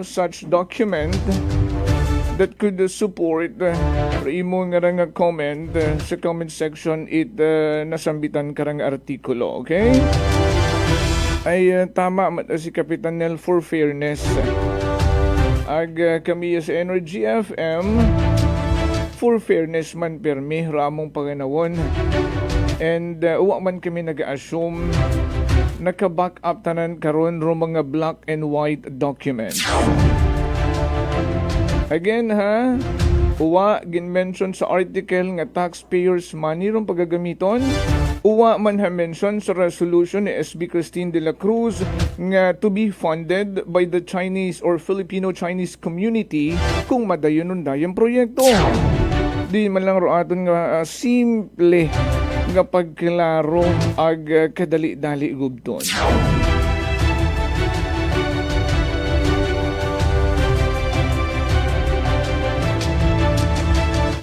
such document that could support imo nga nga comment sa comment section nasambitan karang artikulo, okay? Ay tama si Kapitan Nel for fairness. Kami sa Energy FM for fairness man permi ramong panganawon, and uwa man kami nag-assume naka-back up tanan karon ro mga black and white documents. Again uwa gin-mention sa article nga taxpayers money rong pagagamiton. Uwa man mention sa resolution ni SB Christine de la Cruz nga to be funded by the Chinese or Filipino-Chinese community kung madayon nun dayang proyekto. Di man lang ro aton nga simple nga pagklaro ag kadali-dali gubton.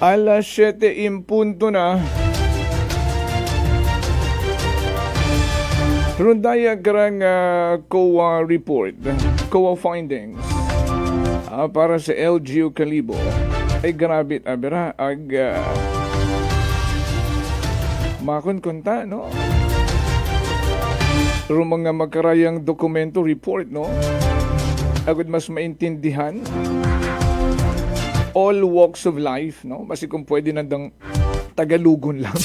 Alas 7:00 na. Rundaya karang COA report, COA findings para sa LGU Kalibo ay grabe abera ag makunkunta, no? Pero mga makarayang dokumento report, no? Agad mas maintindihan all walks of life, no? Basi kung pwede nandang Tagalugon lang.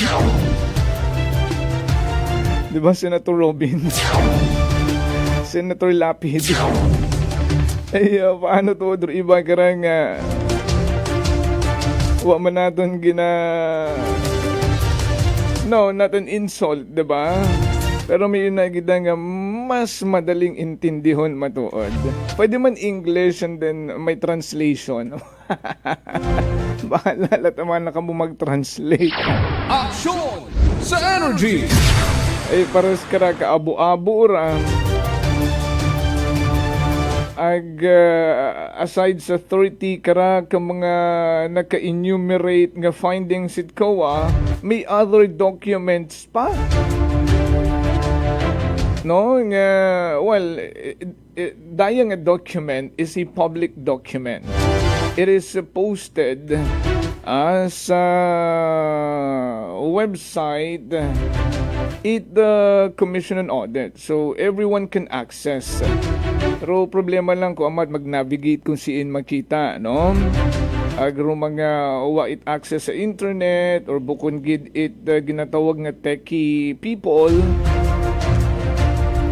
Diba, Senator Robin? Senator Lapid? Ay, paano to? Iba karang wa man natin no, not an insult, diba? Pero may inagida nga mas madaling intindihon matuod. Pwede man English and then may translation. Bahala naman na ka mo mag-translate. Action sa Energy! Ay pares kara ka abu-abu ra. Aside sa 30 kara ka mga naka-enumerate nga findings it COA, may other documents pa. No, nga dayang a document is a public document. It is posted sa website the Commission on Audit. So, everyone can access. Pero problema lang kung amat mag-navigate kung siin makita, no? Agro mga it access sa internet or bukon gid ginatawag nga techie people.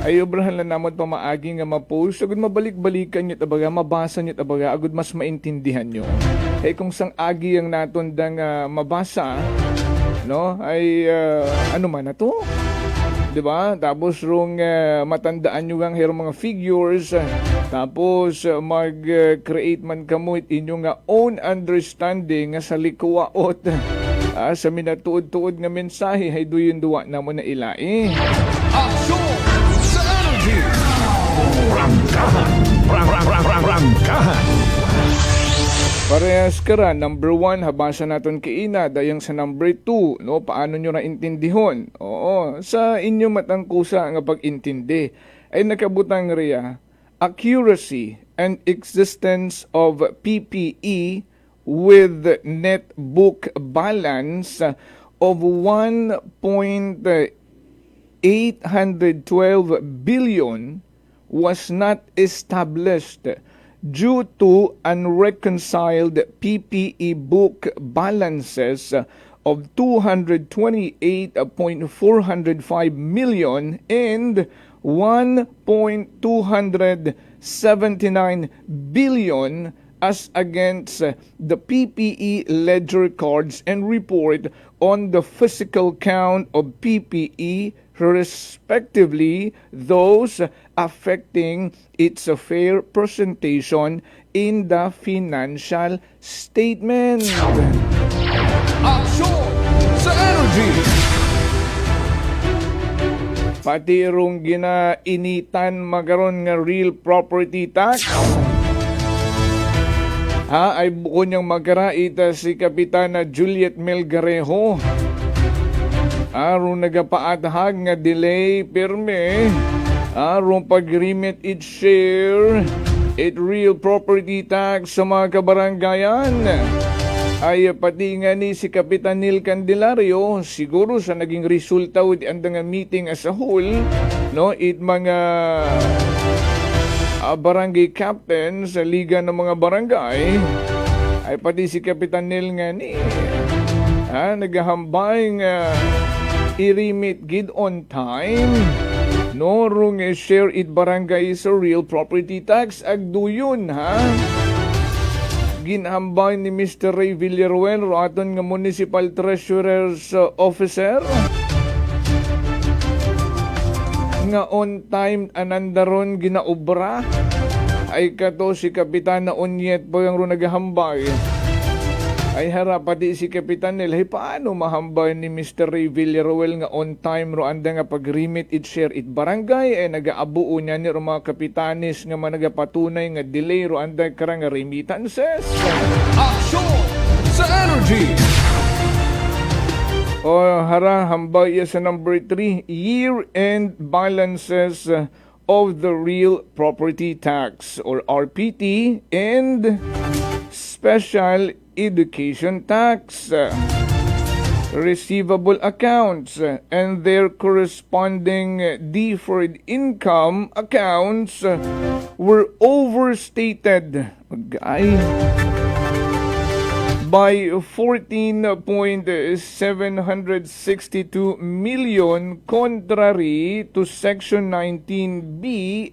Ay obrahan lang namon pa maagi nga ma-post. Agud mabalik-balikan nyo tabaga, mabasa nyo tabaga, agud mas maintindihan nyo. Ay kung sang agi ang naton dang mabasa, no, ay ano man na to? Diba? Tapos rong matandaan nyo ang mga figures, tapos mag-create man kamo inyong own understanding sa likwaot sa minatuod-tuod nga mensahe, ay duyon duwa na mo na ilai. Action sa Energy! Rangkahan! Parehas kara, number 1, habasa naton kiina, dayang sa number 2, no, paano nyo naintindihon? Oo, sa inyo matangkusa nga pag-intindi, ay nakabutang riya, accuracy and existence of PPE with net book balance of 1.812 billion was not established due to unreconciled PPE book balances of 228.405 million and 1.279 billion as against the PPE ledger cards and report on the physical count of PPE respectively those affecting its fair presentation in the financial statement. Action sa energy! Pati rong ginainitan magaron nga real property tax. Ay buko niyang magkaraita si Kapitana Juliet Melgarejo. Aron nagapaadhag nga delay pirme. Aron pag-remit it share it real property tax sa mga kabaranggayan. Ay pati nga ni si Kapitan Neil Candelario siguro sa naging resulta with andang meeting as a whole, no, it mga barangay captain sa liga ng mga barangay ay pati si Kapitan Neil nga ni naghahambay nga i-remit gid on time, no, rung share it barangay sa real property tax agduyon ginhambay ni Mr. Ray Villaruel aton nga Municipal Treasurer's Officer nga on time anandaron ginaobra ay kato si Kapitana Onyet po yung nagahambay ay harap pati si Kapitan Nel, paano mahambay ni Mr. Ray Villaruel nga on time ro anda nga pag-remit it share it barangay ay nagaabuo niya ni mga kapitanis nga managapatunay nga delay ro anda karang remittances. Action sa energy! O hara hambay sa number 3, year-end balances of the real property tax or RPT and special education tax, receivable accounts, and their corresponding deferred income accounts were overstated by 14.762 million contrary to Section 19B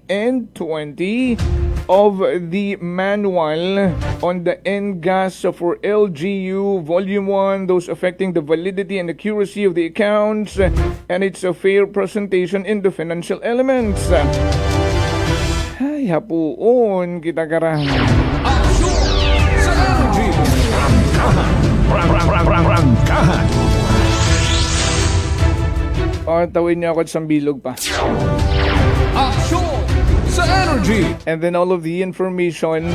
and 20 of the Manual on the NGAS for LGU Volume 1, those affecting the validity and accuracy of the accounts and its fair presentation in the financial elements. Ay, hapuon kita karang. Rangkahan. Tawin niya ako sa bilog pa. Action sa energy. And then all of the information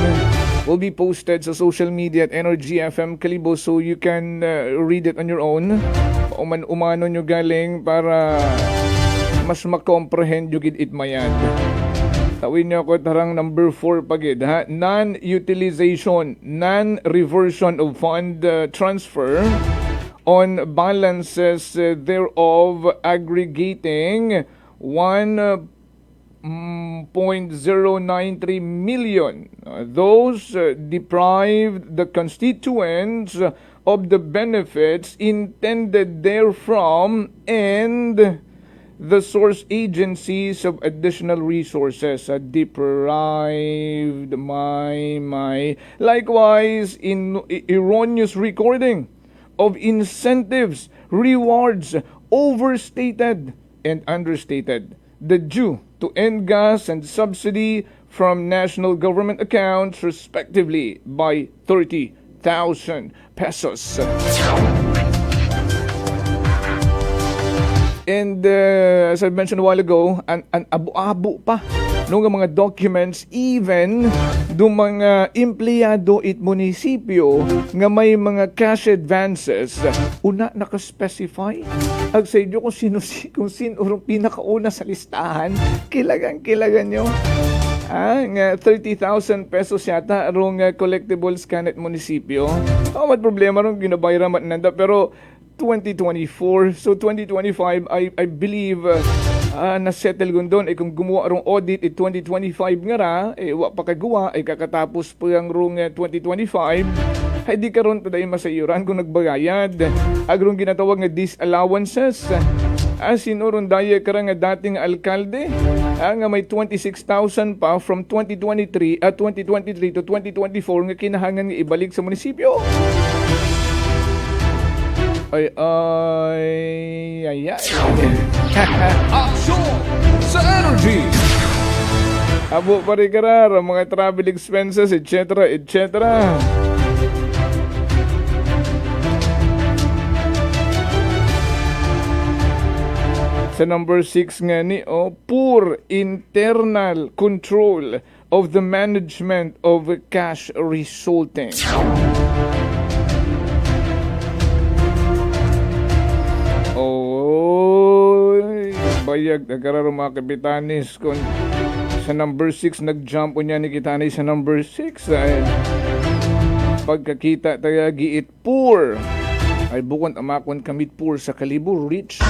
will be posted sa social media at Energy FM Kalibo so you can read it on your own. Umano nyo galing para mas makomprehend yung it mayan. Tawin niyo ako tarang number 4 pagid ha. Non-utilization, non-reversion of fund transfer on balances thereof aggregating 1.093 million. Those deprived the constituents of the benefits intended therefrom and the source agencies of additional resources deprived likewise in erroneous recording of incentives, rewards, overstated and understated the due to NGAS and subsidy from national government accounts respectively by 30,000 pesos. And as I mentioned a while ago, an abu-abu pa nung mga documents even do mga empleyado it munisipyo nga may mga cash advances una naka-specify ag sa inyo kung sino pinakauna sa listahan kilagan nyo nga 30,000 pesos yata arong collectibles kanet munisipyo. What problema rong ginabayran man nanda pero 2024. So 2025, I believe na-settle gundon. Kung gumawa rong audit 2025 nga ra, wa pa kagawa, kakatapos po yung rong 2025, ay di karon taday masayuran kung nagbagayad. Agrong ginatawag nga disallowances. Sinuron daya karang nga dating alkalde, nga may 26,000 pa from 2023 to 2024 nga kinahangan nga ibalik sa munisipyo. Ay. Action sa energy. Abo pa rin karar, mga travel expenses, etc. Sa number 6 nga ni, poor internal control of the management of cash resulting. Bayag, nagkaroon mga kapitanis kung sa number 6 nag-jump o niya ni Kitani sa number 6 ay pagkakita tayo giit poor ay bukod amakon kamit poor sa kalibo rich.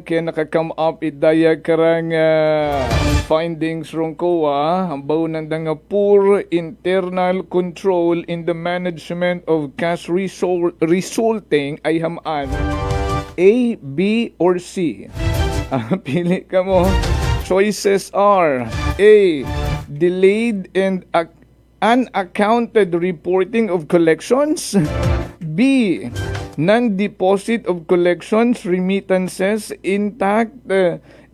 Kaya naka-come up idaya karang findings rong COA hambaw nandang poor internal control in the management of cash resulting ay hamaan A, B, or C. Pili ka mo. Choices are A, delayed and unaccounted reporting of collections. B, non-deposit of collections remittances intact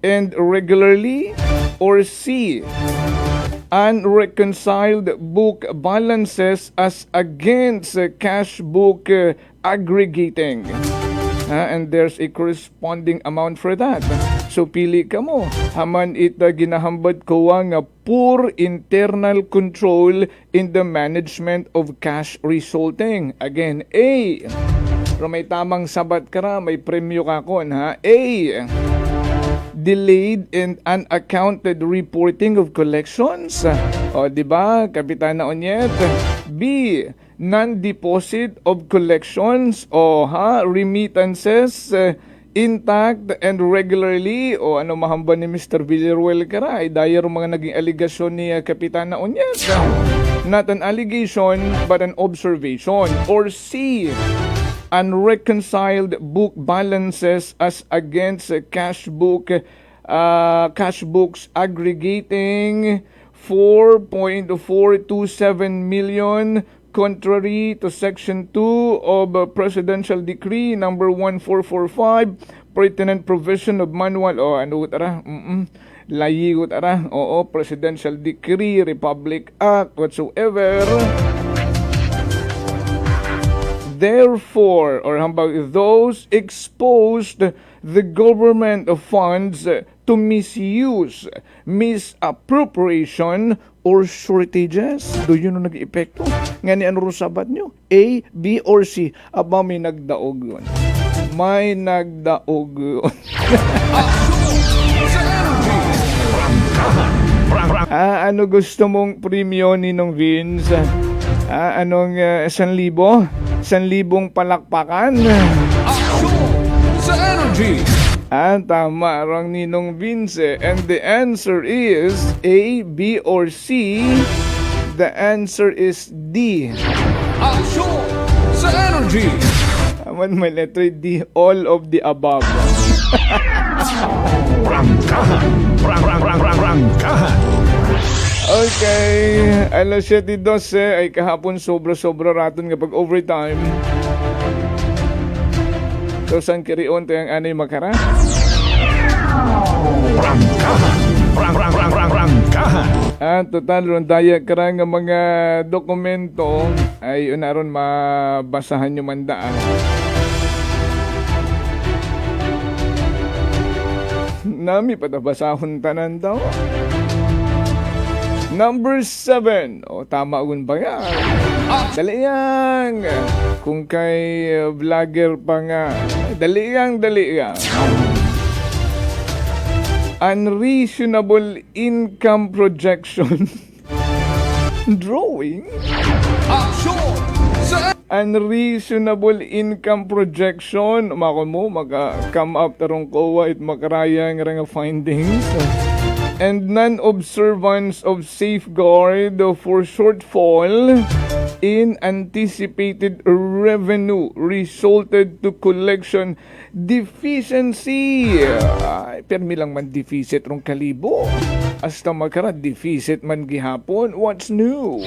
and regularly. Or C, unreconciled book balances as against cash book aggregating. And there's a corresponding amount for that. So pili ka mo. Haman ita ginahambad ko nga poor internal control in the management of cash resulting. Again, A. Pero may tamang sabat ka ra, may premyo ka kon ha. A. Delayed and unaccounted reporting of collections. O, di ba, Kapitana Onyet? B. Non-deposit of collections o remittances intact and regularly o ano mahamba ni Mr. Villaruel kara ay dahil mga naging aligasyon ni Kapitana Onyet. Not an allegation but an observation. Or C. Unreconciled book balances as against cash books aggregating 4.427 million contrary to Section 2 of Presidential Decree number 1445 pertinent provision of manual layigot ara Presidential Decree Republic Act whatsoever. Therefore, or hambag those exposed the government of funds to misuse, misappropriation, or shortages. Do you know nag-epekto? Nga ni ano sabat nyo? A, B, or C? Aba, may nagdaog yun. May nagdaog yun. Ano gusto mong premyo ni nung Vince? Anong 1,000? 1,000 palakpakan? Sa energy! Tama rang Ninong Vince. And the answer is A, B, or C. The answer is D. Action! Sa energy! Aman may letter D, all of the above. Rangkahan. Okay, alas 7:12 ay kahapon sobra-sobra raton kapag overtime. So, saan kirion ito yung anay makara? Rangkahan. Total, rondaya karang mga dokumento ay unaron mabasahan nyo mandaan. Nami patabasahon tanan daw. Number 7. Tama un ba yan? Dali yang. Kung kay vlogger pa nga. Dali yang. Unreasonable income projection. Drawing? Unreasonable income projection. Makon mo, come up tarong COA at makarayang nga findings. And non-observance of safeguard for shortfall in anticipated revenue resulted to collection deficiency. Permi lang man deficit rong kalibo. hasta magkara deficit man gihapon. What's new?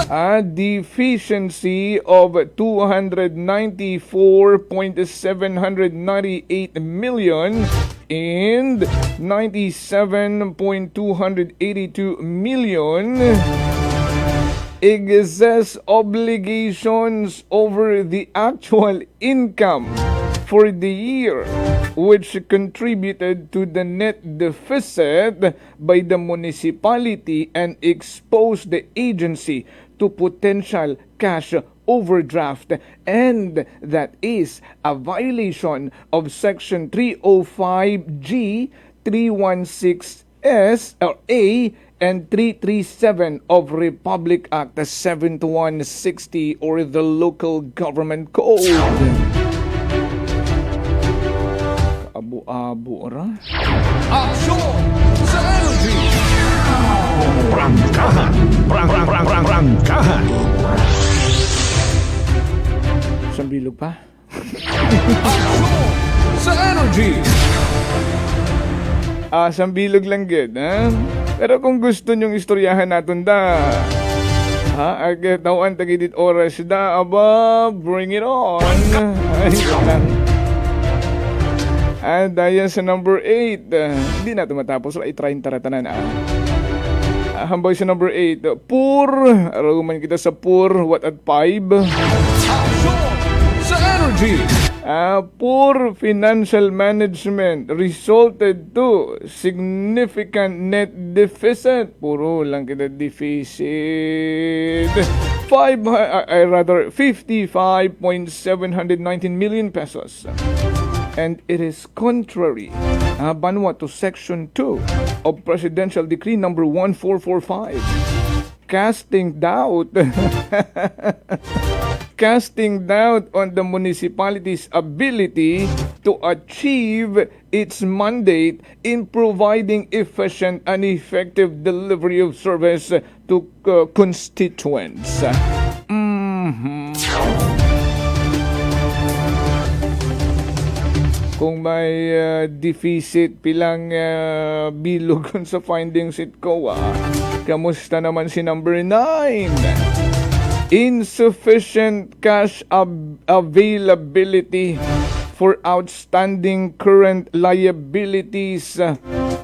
A deficiency of 294.798 million and 97.282 million excess obligations over the actual income for the year, which contributed to the net deficit by the municipality and exposed the agency to potential cash overdraft, and that is a violation of Section 305G, 316S or A, and 337 of Republic Act 7160 or the Local Government Code. Abu-abu ra. Aksyon sa energy! Prangkahan! Prangkahan! Sambilog pa? Aksyon sa energy! Sambilog lang gid, ha? Pero kung gusto nyong istoryahan natin da, tawan tagidit oras da, aba, bring it on. Ay, lang. Dahil sa number 8, hindi na tumatapos, i-try yung taratanan. Hambay sa number 8, poor, araman kita sa poor, what at 5? Aksyon sa energy! Poor financial management resulted to significant net deficit. Puro lang kita deficit. 55.719 million pesos. And it is contrary, banwa to Section 2 of Presidential Decree number 1445. Casting doubt on the municipality's ability to achieve its mandate in providing efficient and effective delivery of service to constituents. Kung may deficit pilang bilog sa findings it ko, kamusta naman si number 9? Insufficient cash availability for outstanding current liabilities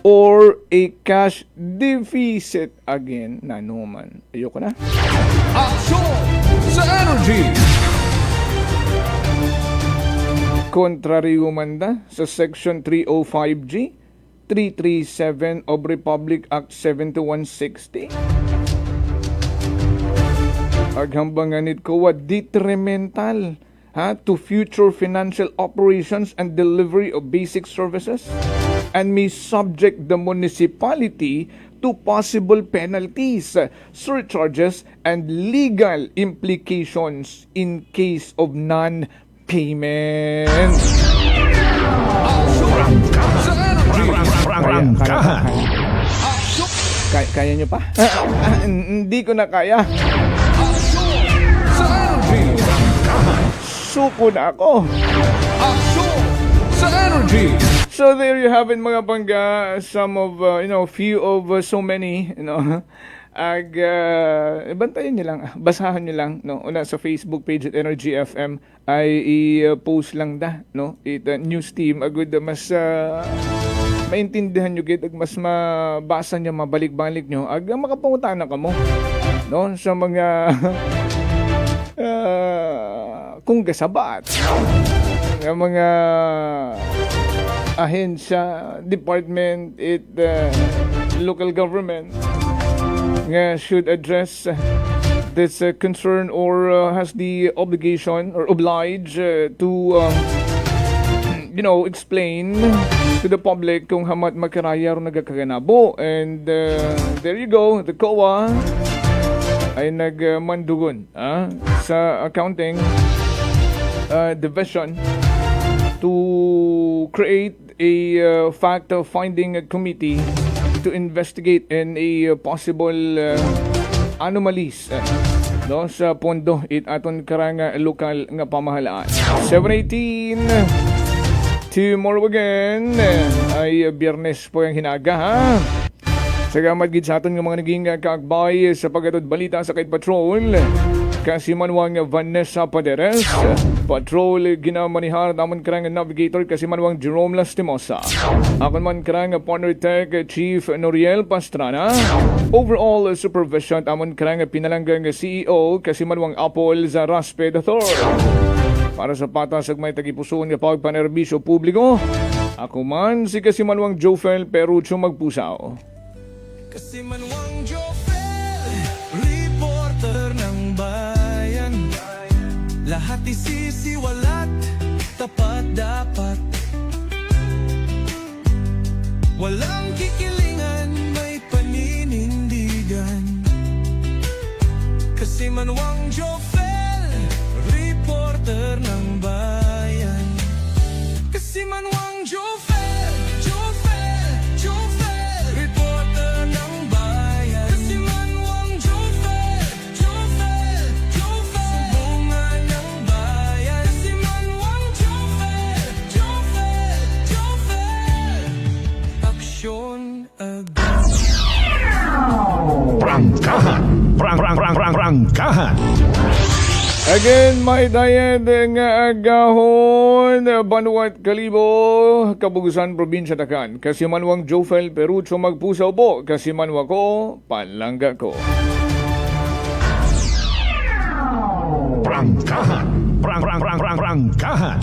or a cash deficit. Again, nanuman. Ayoko na. Aksyon sa energy! Contrary umanda sa Section 305G, 337 of Republic Act 7160. Aghambanganit ko detrimental to future financial operations and delivery of basic services, and may subject the municipality to possible penalties, surcharges, and legal implications in case of non-payment. Kaya nyo pa? Hindi ko na kaya. Suko na ako. Sa energy. So there you have it, mga bangga. Some of, few of so many, bantayan nyo lang, basahan nyo lang, una sa Facebook page at Energy FM ay i-post lang da, news team, agud mas maintindihan nyo gid, mas mabasa nyo, mabalik-balik nyo, makapungutan na kamo, sa mga kung gasabat, mga ahensya, department, local government should address this concern or has the obligation or oblige to explain to the public kung hamat magkaraya ro nagakaganabo. And there you go, the COA ay nagmandugon sa accounting division to create a fact-finding committee to investigate in a possible anomalies sa pondo aton karang lokal nga pamahalaan. 7:18 tomorrow again ay Biyernes po yung hinaga ha. Salamat gid sa aton ng mga naging kaakbay sa pagkatod balita sa Kite Patrol. Kasi manwang Vanessa Paderes, Patrol ginamanihar naman karang navigator kasi manwang Jerome Lastimosa. Ako man karang partner tech Chief Noriel Pastrana. Overall supervision tamon karang pinalanggang CEO kasi manwang Apple za Rasped Thor. Para sa patas may tagipusoon nga pagpanerbisyo publiko, ako man si kasi manwang Jofel Perucho Magpusaw. Kasi manwang Jofel, reporter ng bayan. Lahat isisiwalat, tapat dapat. Walang kikilingan, may paninindigan. Kasi manwang Jofel, reporter ng bayan. Kasi manwang Jofel, Jofel, Jofel, reporter ng bayan. Kasi manwang Jofel, Jofel, Jofel, sumbungan ng bayan. Kasi manwang Jofel, Jofel, Jofel, aksyon agad. Prangkahan. Prangkahan. Again, may dayad nga agahon, Banuat Kalibo, Kabugusan, Probinsya Takan. Kasi manwang Jofel Perucho Magpusaw po, kasi manwa ko, palangga ko. Prangkahan. Prangkahan.